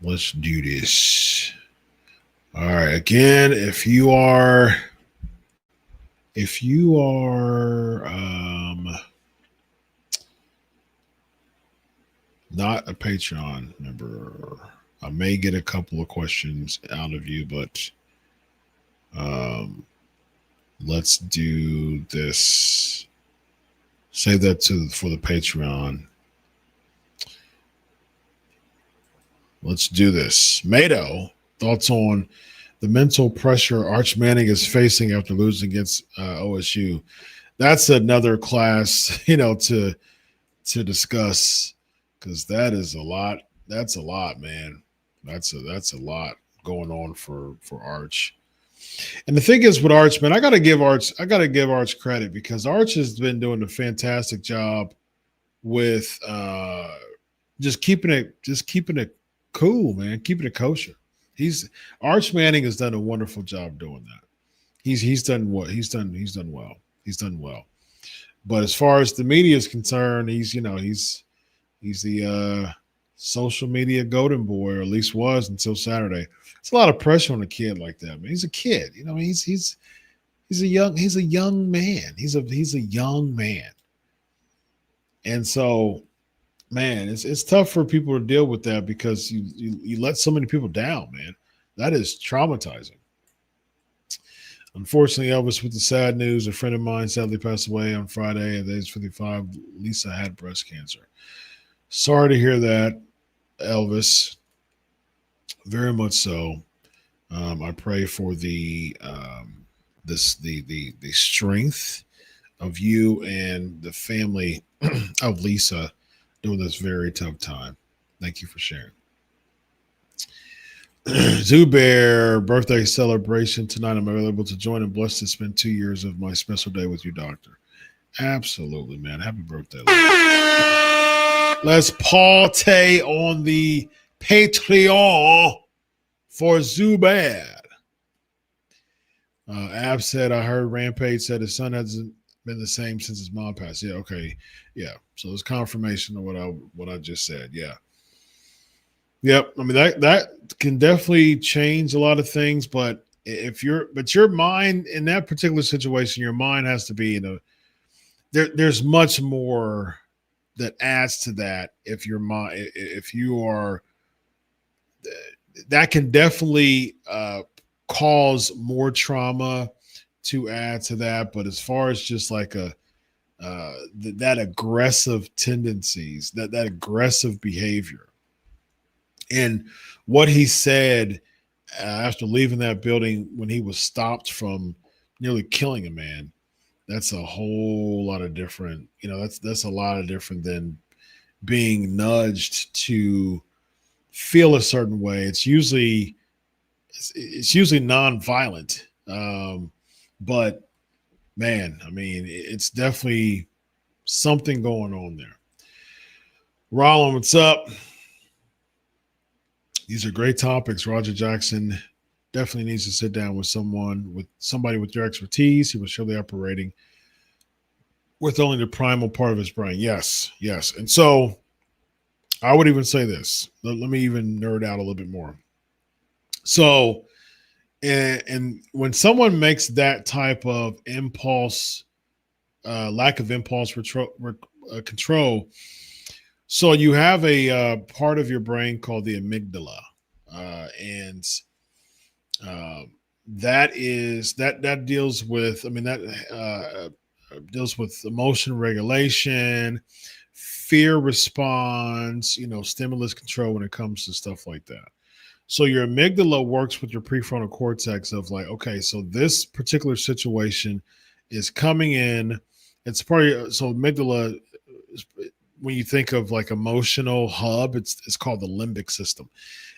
Let's do this. All right. Again, if you are not a Patreon member, I may get a couple of questions out of you, but let's do this. Save that for the Patreon. Let's do this. Mado, thoughts on the mental pressure Arch Manning is facing after losing against OSU? That's another class, to discuss, because that is a lot. That's a lot, man. That's a lot going on for Arch. And the thing is with Arch, man, I gotta give Arch credit, because Arch has been doing a fantastic job with just keeping it cool, man, keeping it kosher. Arch Manning has done a wonderful job doing that. He's done well. He's done well. But as far as the media is concerned, he's the social media golden boy, or at least was until Saturday. It's a lot of pressure on a kid like that, man. He's a kid, he's a young man. He's a young man. And so, man, it's tough for people to deal with that, because you let so many people down, man. That is traumatizing. Unfortunately, Elvis, with the sad news, a friend of mine sadly passed away on Friday at age 55. Lisa had breast cancer. Sorry to hear that, Elvis. Very much so. I pray for the strength of you and the family of Lisa during this very tough time. Thank you for sharing. Zubair, birthday celebration tonight. I'm available to join and blessed to spend 2 years of my special day with you, doctor. Absolutely, man. Happy birthday. Let's party on the Patreon for Zubair. Ab said, I heard Rampage said his son hasn't been the same since his mom passed. Yeah, okay. Yeah. So it's confirmation of what I just said. Yeah. Yep. I mean, that can definitely change a lot of things, but your mind in that particular situation, your mind has to be there's much more that adds to that. If you are, that can definitely cause more trauma to add to that. But as far as just like that aggressive tendencies, that aggressive behavior, and what he said after leaving that building when he was stopped from nearly killing a man, that's a whole lot of different. That's a lot of different than being nudged to feel a certain way. It's usually nonviolent. But man, I mean, it's definitely something going on there. Rollin, what's up? These are great topics. Roger Jackson definitely needs to sit down with somebody with your expertise. He was surely operating with only the primal part of his brain. Yes. And so I would even say this. Let me even nerd out a little bit more. So And when someone makes that type of impulse, lack of impulse control, so you have a part of your brain called the amygdala, and that deals with, I mean, that deals with emotion regulation, fear response, stimulus control when it comes to stuff like that. So your amygdala works with your prefrontal cortex of like, okay, so this particular situation is coming in. It's probably, so amygdala, when you think of like emotional hub, it's called the limbic system.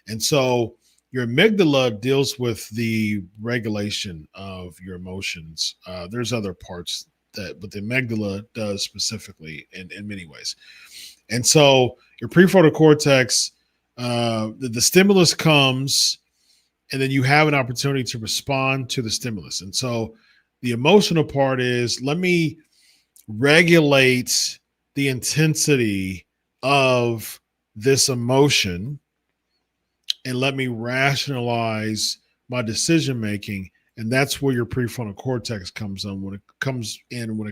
And so your amygdala deals with the regulation of your emotions. There's other parts but the amygdala does specifically in many ways. And so your prefrontal cortex, the stimulus comes, and then you have an opportunity to respond to the stimulus. And so the emotional part is, let me regulate the intensity of this emotion and let me rationalize my decision making. And that's where your prefrontal cortex comes when it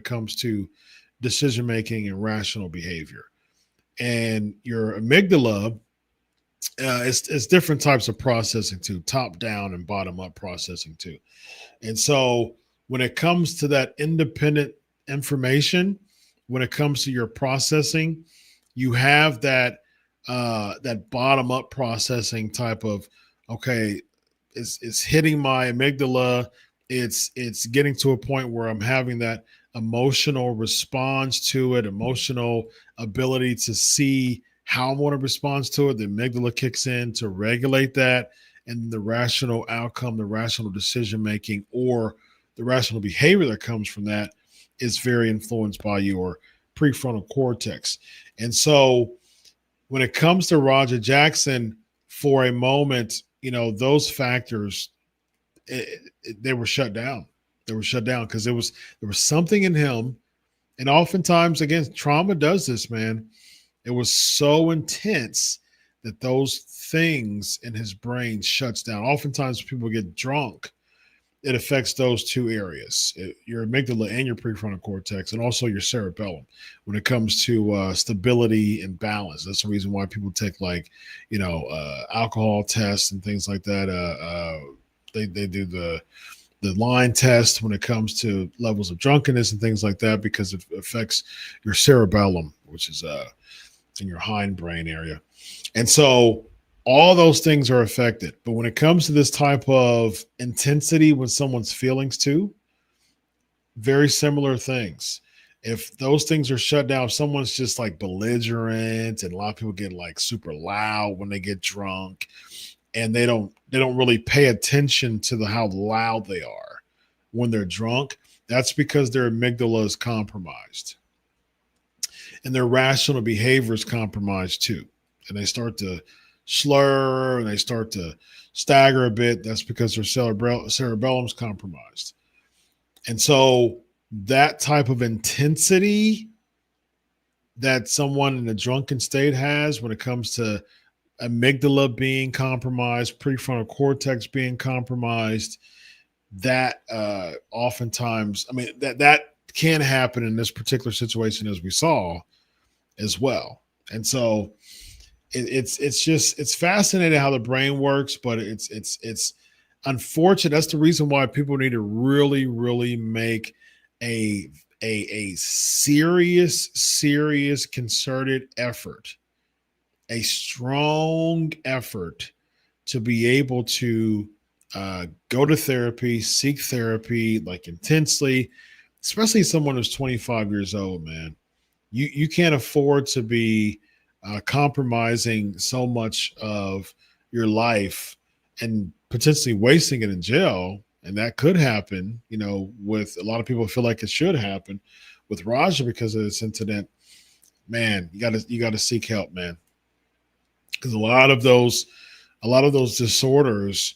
comes to decision making and rational behavior. And your amygdala is different types of processing too, top down and bottom up processing too. And so when it comes to that independent information, when it comes to your processing, you have that bottom up processing type of, okay, it's hitting my amygdala. It's getting to a point where I'm having that emotional response to it, emotional ability to see how I want to respond to it. The amygdala kicks in to regulate that, and the rational outcome, the rational decision making, or the rational behavior that comes from that is very influenced by your prefrontal cortex. And so when it comes to Roger Jackson, for a moment, those factors, they were shut down. They were shut down because there was something in him. And oftentimes, again, trauma does this, man. It was so intense that those things in his brain shuts down. Oftentimes people get drunk, it affects those two areas, your amygdala and your prefrontal cortex, and also your cerebellum when it comes to stability and balance. That's the reason why people take alcohol tests and things like that. They do the line test when it comes to levels of drunkenness and things like that, because it affects your cerebellum, which is in your hindbrain area. And so all those things are affected. But when it comes to this type of intensity with someone's feelings too, very similar things. If those things are shut down, if someone's just like belligerent, and a lot of people get like super loud when they get drunk, and they don't really pay attention to how loud they are when they're drunk, that's because their amygdala is compromised. And their rational behavior is compromised too. And they start to slur and they start to stagger a bit. That's because their cerebellum's compromised. And so that type of intensity that someone in a drunken state has when it comes to amygdala being compromised, prefrontal cortex being compromised, that oftentimes, I mean, that can happen in this particular situation, as we saw as well. And so it's fascinating how the brain works, but it's unfortunate. That's the reason why people need to really, really make a serious concerted effort, a strong effort to be able to go to therapy, seek therapy like intensely, especially someone who's 25 years old, man. You can't afford to be compromising so much of your life and potentially wasting it in jail. And that could happen, with a lot of people feel like it should happen with Raja because of this incident. Man, you gotta seek help, man. Because a lot of those disorders,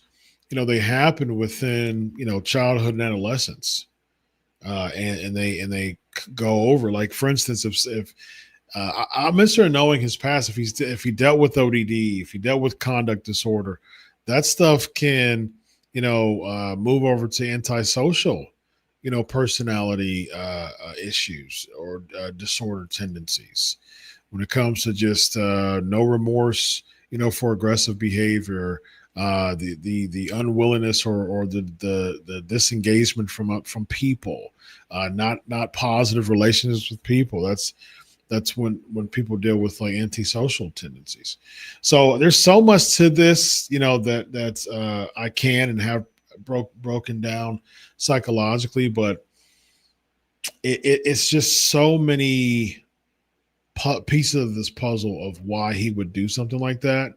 they happen within, childhood and adolescence. And they go over, like, for instance, if I'm interested in knowing his past, if he dealt with ODD, if he dealt with conduct disorder, that stuff can, move over to antisocial, personality issues or disorder tendencies. When it comes to just no remorse, for aggressive behavior, the unwillingness or the disengagement from people, not positive relationships with people. That's when people deal with like antisocial tendencies. So there's so much to this, that I can and have broken down psychologically, but it's just so many pieces of this puzzle of why he would do something like that.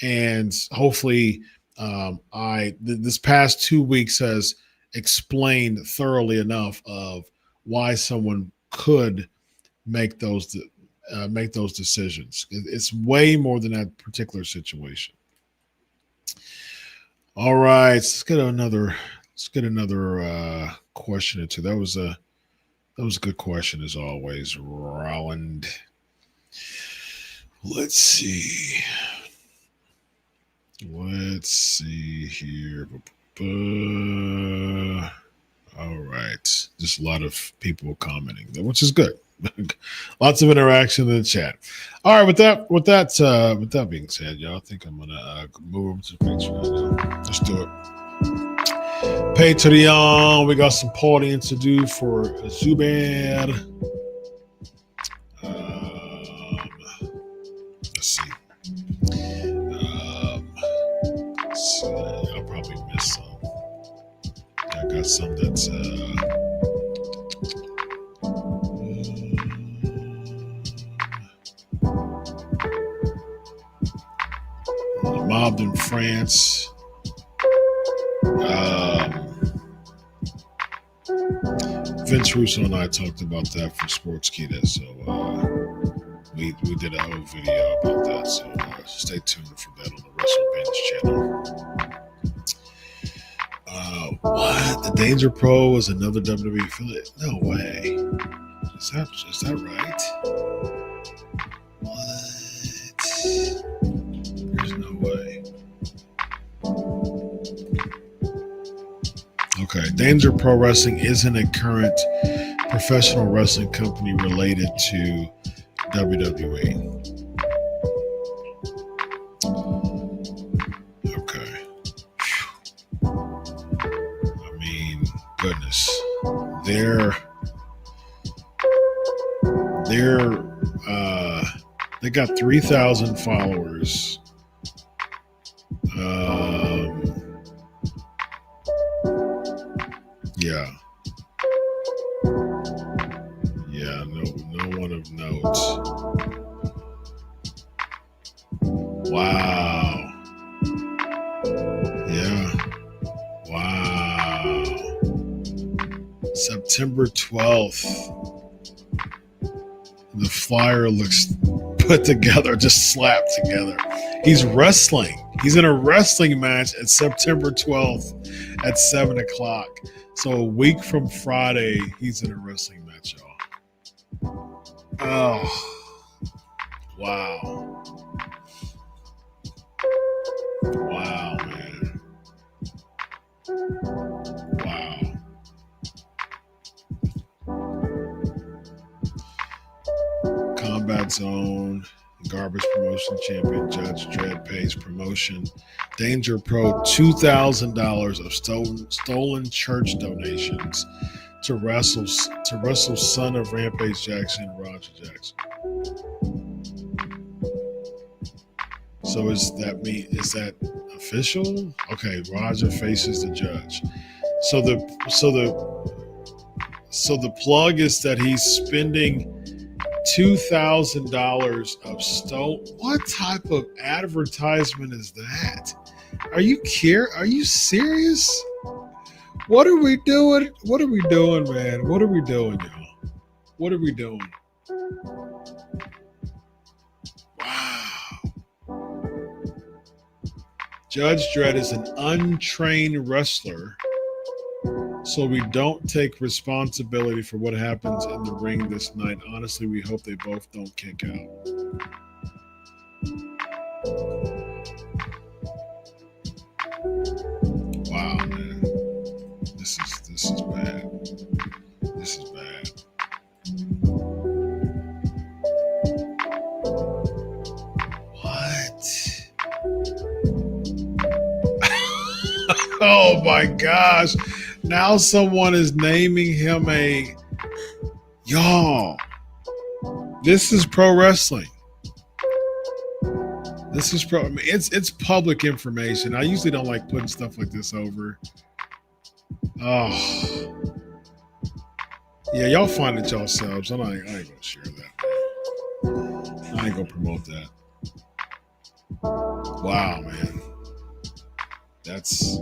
And hopefully this past 2 weeks has explained thoroughly enough of why someone could make those decisions. It's way more than that particular situation. All right, let's get another question or two. That was a good question as always, Roland. Let's see here. All right, just a lot of people commenting, which is good. Lots of interaction in the chat. All right, with that being said, y'all, I think I'm gonna move over to the Patreon now. Let's do it. Patreon, we got some partying to do for Zubair. Let's see. I'll probably miss some. I got some that's mobbed in France. Vince Russo and I talked about that for Sportskeeda, so we did a whole video about that. So stay tuned for that on the WrestleBinge channel. What? The Danger Pro was another WWE affiliate? No way. Is that right? What? There's no way. Okay, Danger Pro Wrestling isn't a current professional wrestling company related to WWE. Okay. I mean, goodness. They got 3,000 followers. Yeah, no one of note. Wow. Yeah. Wow. September 12th. The flyer looks put together, just slapped together. He's wrestling. He's in a wrestling match at September 12th at 7 o'clock. So a week from Friday, he's in a wrestling match, y'all. Oh, wow. Wow, man. Wow. Combat Zone, Garbage Promotion Champion, Judge Dredd pays promotion. Danger Pro, $2,000 of stolen church donations to wrestle son of Rampage Jackson, Roger Jackson. So is that official? Okay, Roger faces the judge. So the plug is that he's spending $2,000 of stolen. What type of advertisement is that? Are you serious? What are we doing? What are we doing, man? What are we doing, y'all? What are we doing? Wow. Judge Dredd is an untrained wrestler, so we don't take responsibility for what happens in the ring this night. Honestly, we hope they both don't kick out. Wow. This is bad. This is bad. What? Oh my gosh. Now someone is naming him a y'all. This is pro wrestling. This is pro. I mean, it's public information. I usually don't like putting stuff like this over. Oh, yeah, y'all find it yourselves. I ain't gonna share that. I ain't gonna promote that. Wow, man. That's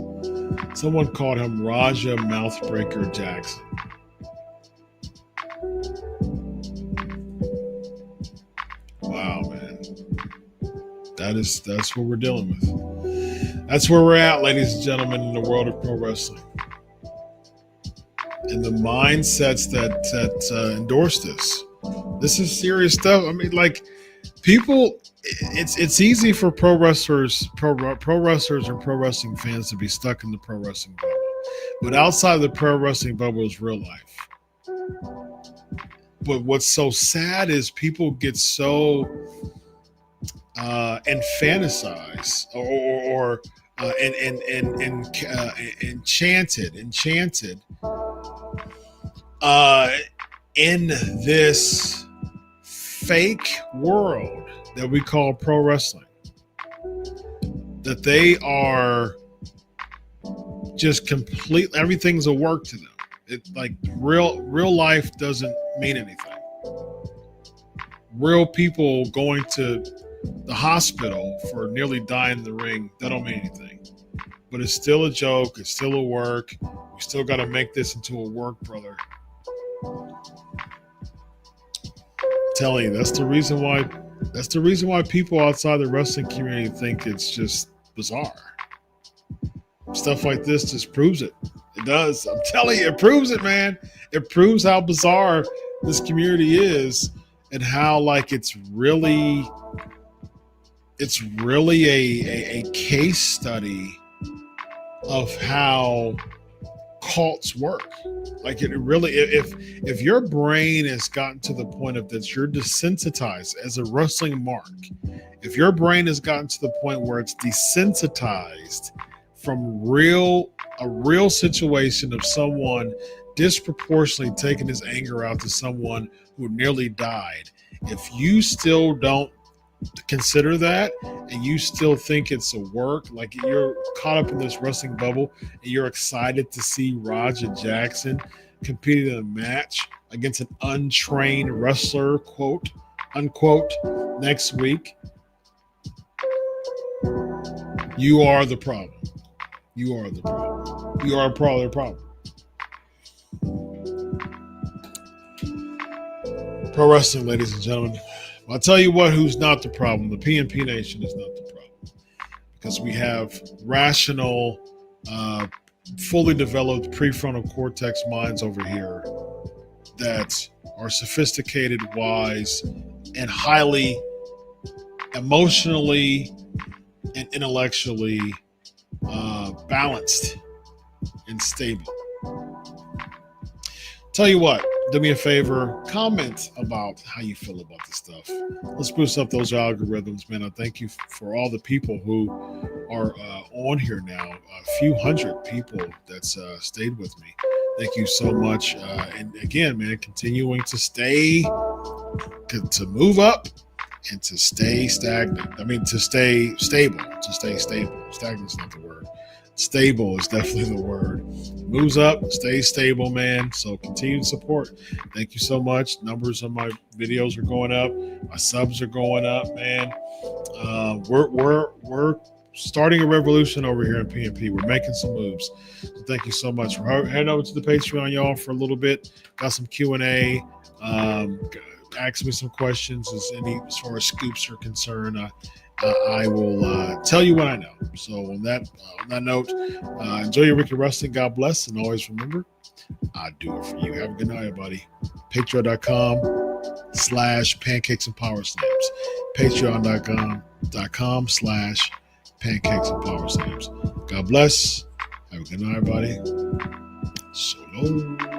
someone called him Raja Mouthbreaker Jackson. Wow, man. That's what we're dealing with. That's where we're at, ladies and gentlemen, in the world of pro wrestling. And the mindsets that endorse this. This is serious stuff. I mean, like, people, it's easy for pro wrestlers and pro wrestling fans to be stuck in the pro wrestling bubble. But outside of the pro wrestling bubble is real life. But what's so sad is people get so fantasized or enchanted in this fake world that we call pro wrestling, that they are just complete, everything's a work to them. It, like, real life doesn't mean anything. Real people going to the hospital for nearly dying in the ring, that don't mean anything. But it's still a joke, it's still a work. We still got to make this into a work, brother. I'm telling you, that's the reason why people outside the wrestling community think it's just bizarre. Stuff like this just proves it. It does. I'm telling you, it proves it, man. It proves how bizarre this community is and how, like, it's really a case study of how cults work. Like, it really, if your brain has gotten to the point of that you're desensitized as a wrestling mark, if your brain has gotten to the point where it's desensitized from a real situation of someone disproportionately taking his anger out to someone who nearly died, if you still don't consider that and you still think it's a work, like you're caught up in this wrestling bubble and you're excited to see Raja Jackson competing in a match against an untrained wrestler, quote unquote, next week, you are the problem. You are the problem. You are part of the problem. Pro wrestling, ladies and gentlemen. I'll tell you what, who's not the problem. The PNP Nation is not the problem. Because we have rational, fully developed prefrontal cortex minds over here that are sophisticated, wise, and highly emotionally and intellectually balanced and stable. Tell you what, do me a favor, comment about how you feel about this stuff. Let's boost up those algorithms, man. I thank you for all the people who are on here now. A few hundred people that's stayed with me. Thank you so much. And again, man, continuing to move up and to stay stagnant. I mean, to stay stable. Stagnant's not the word. Stable is definitely the word. Moves up, stays stable, man. So continued support. Thank you so much. Numbers on my videos are going up. My subs are going up, man. We're starting a revolution over here in PNP. We're making some moves. So thank you so much. We're heading over to the Patreon, y'all, for a little bit. Got some Q&A. Ask me some questions as far as scoops are concerned. I will tell you what I know. So on that note, enjoy your week of wrestling. God bless. And always remember, I do it for you. Have a good night, everybody. Patreon.com/pancakes and power slams. Patreon.com/pancakes and power slams. God bless. Have a good night, everybody. So long.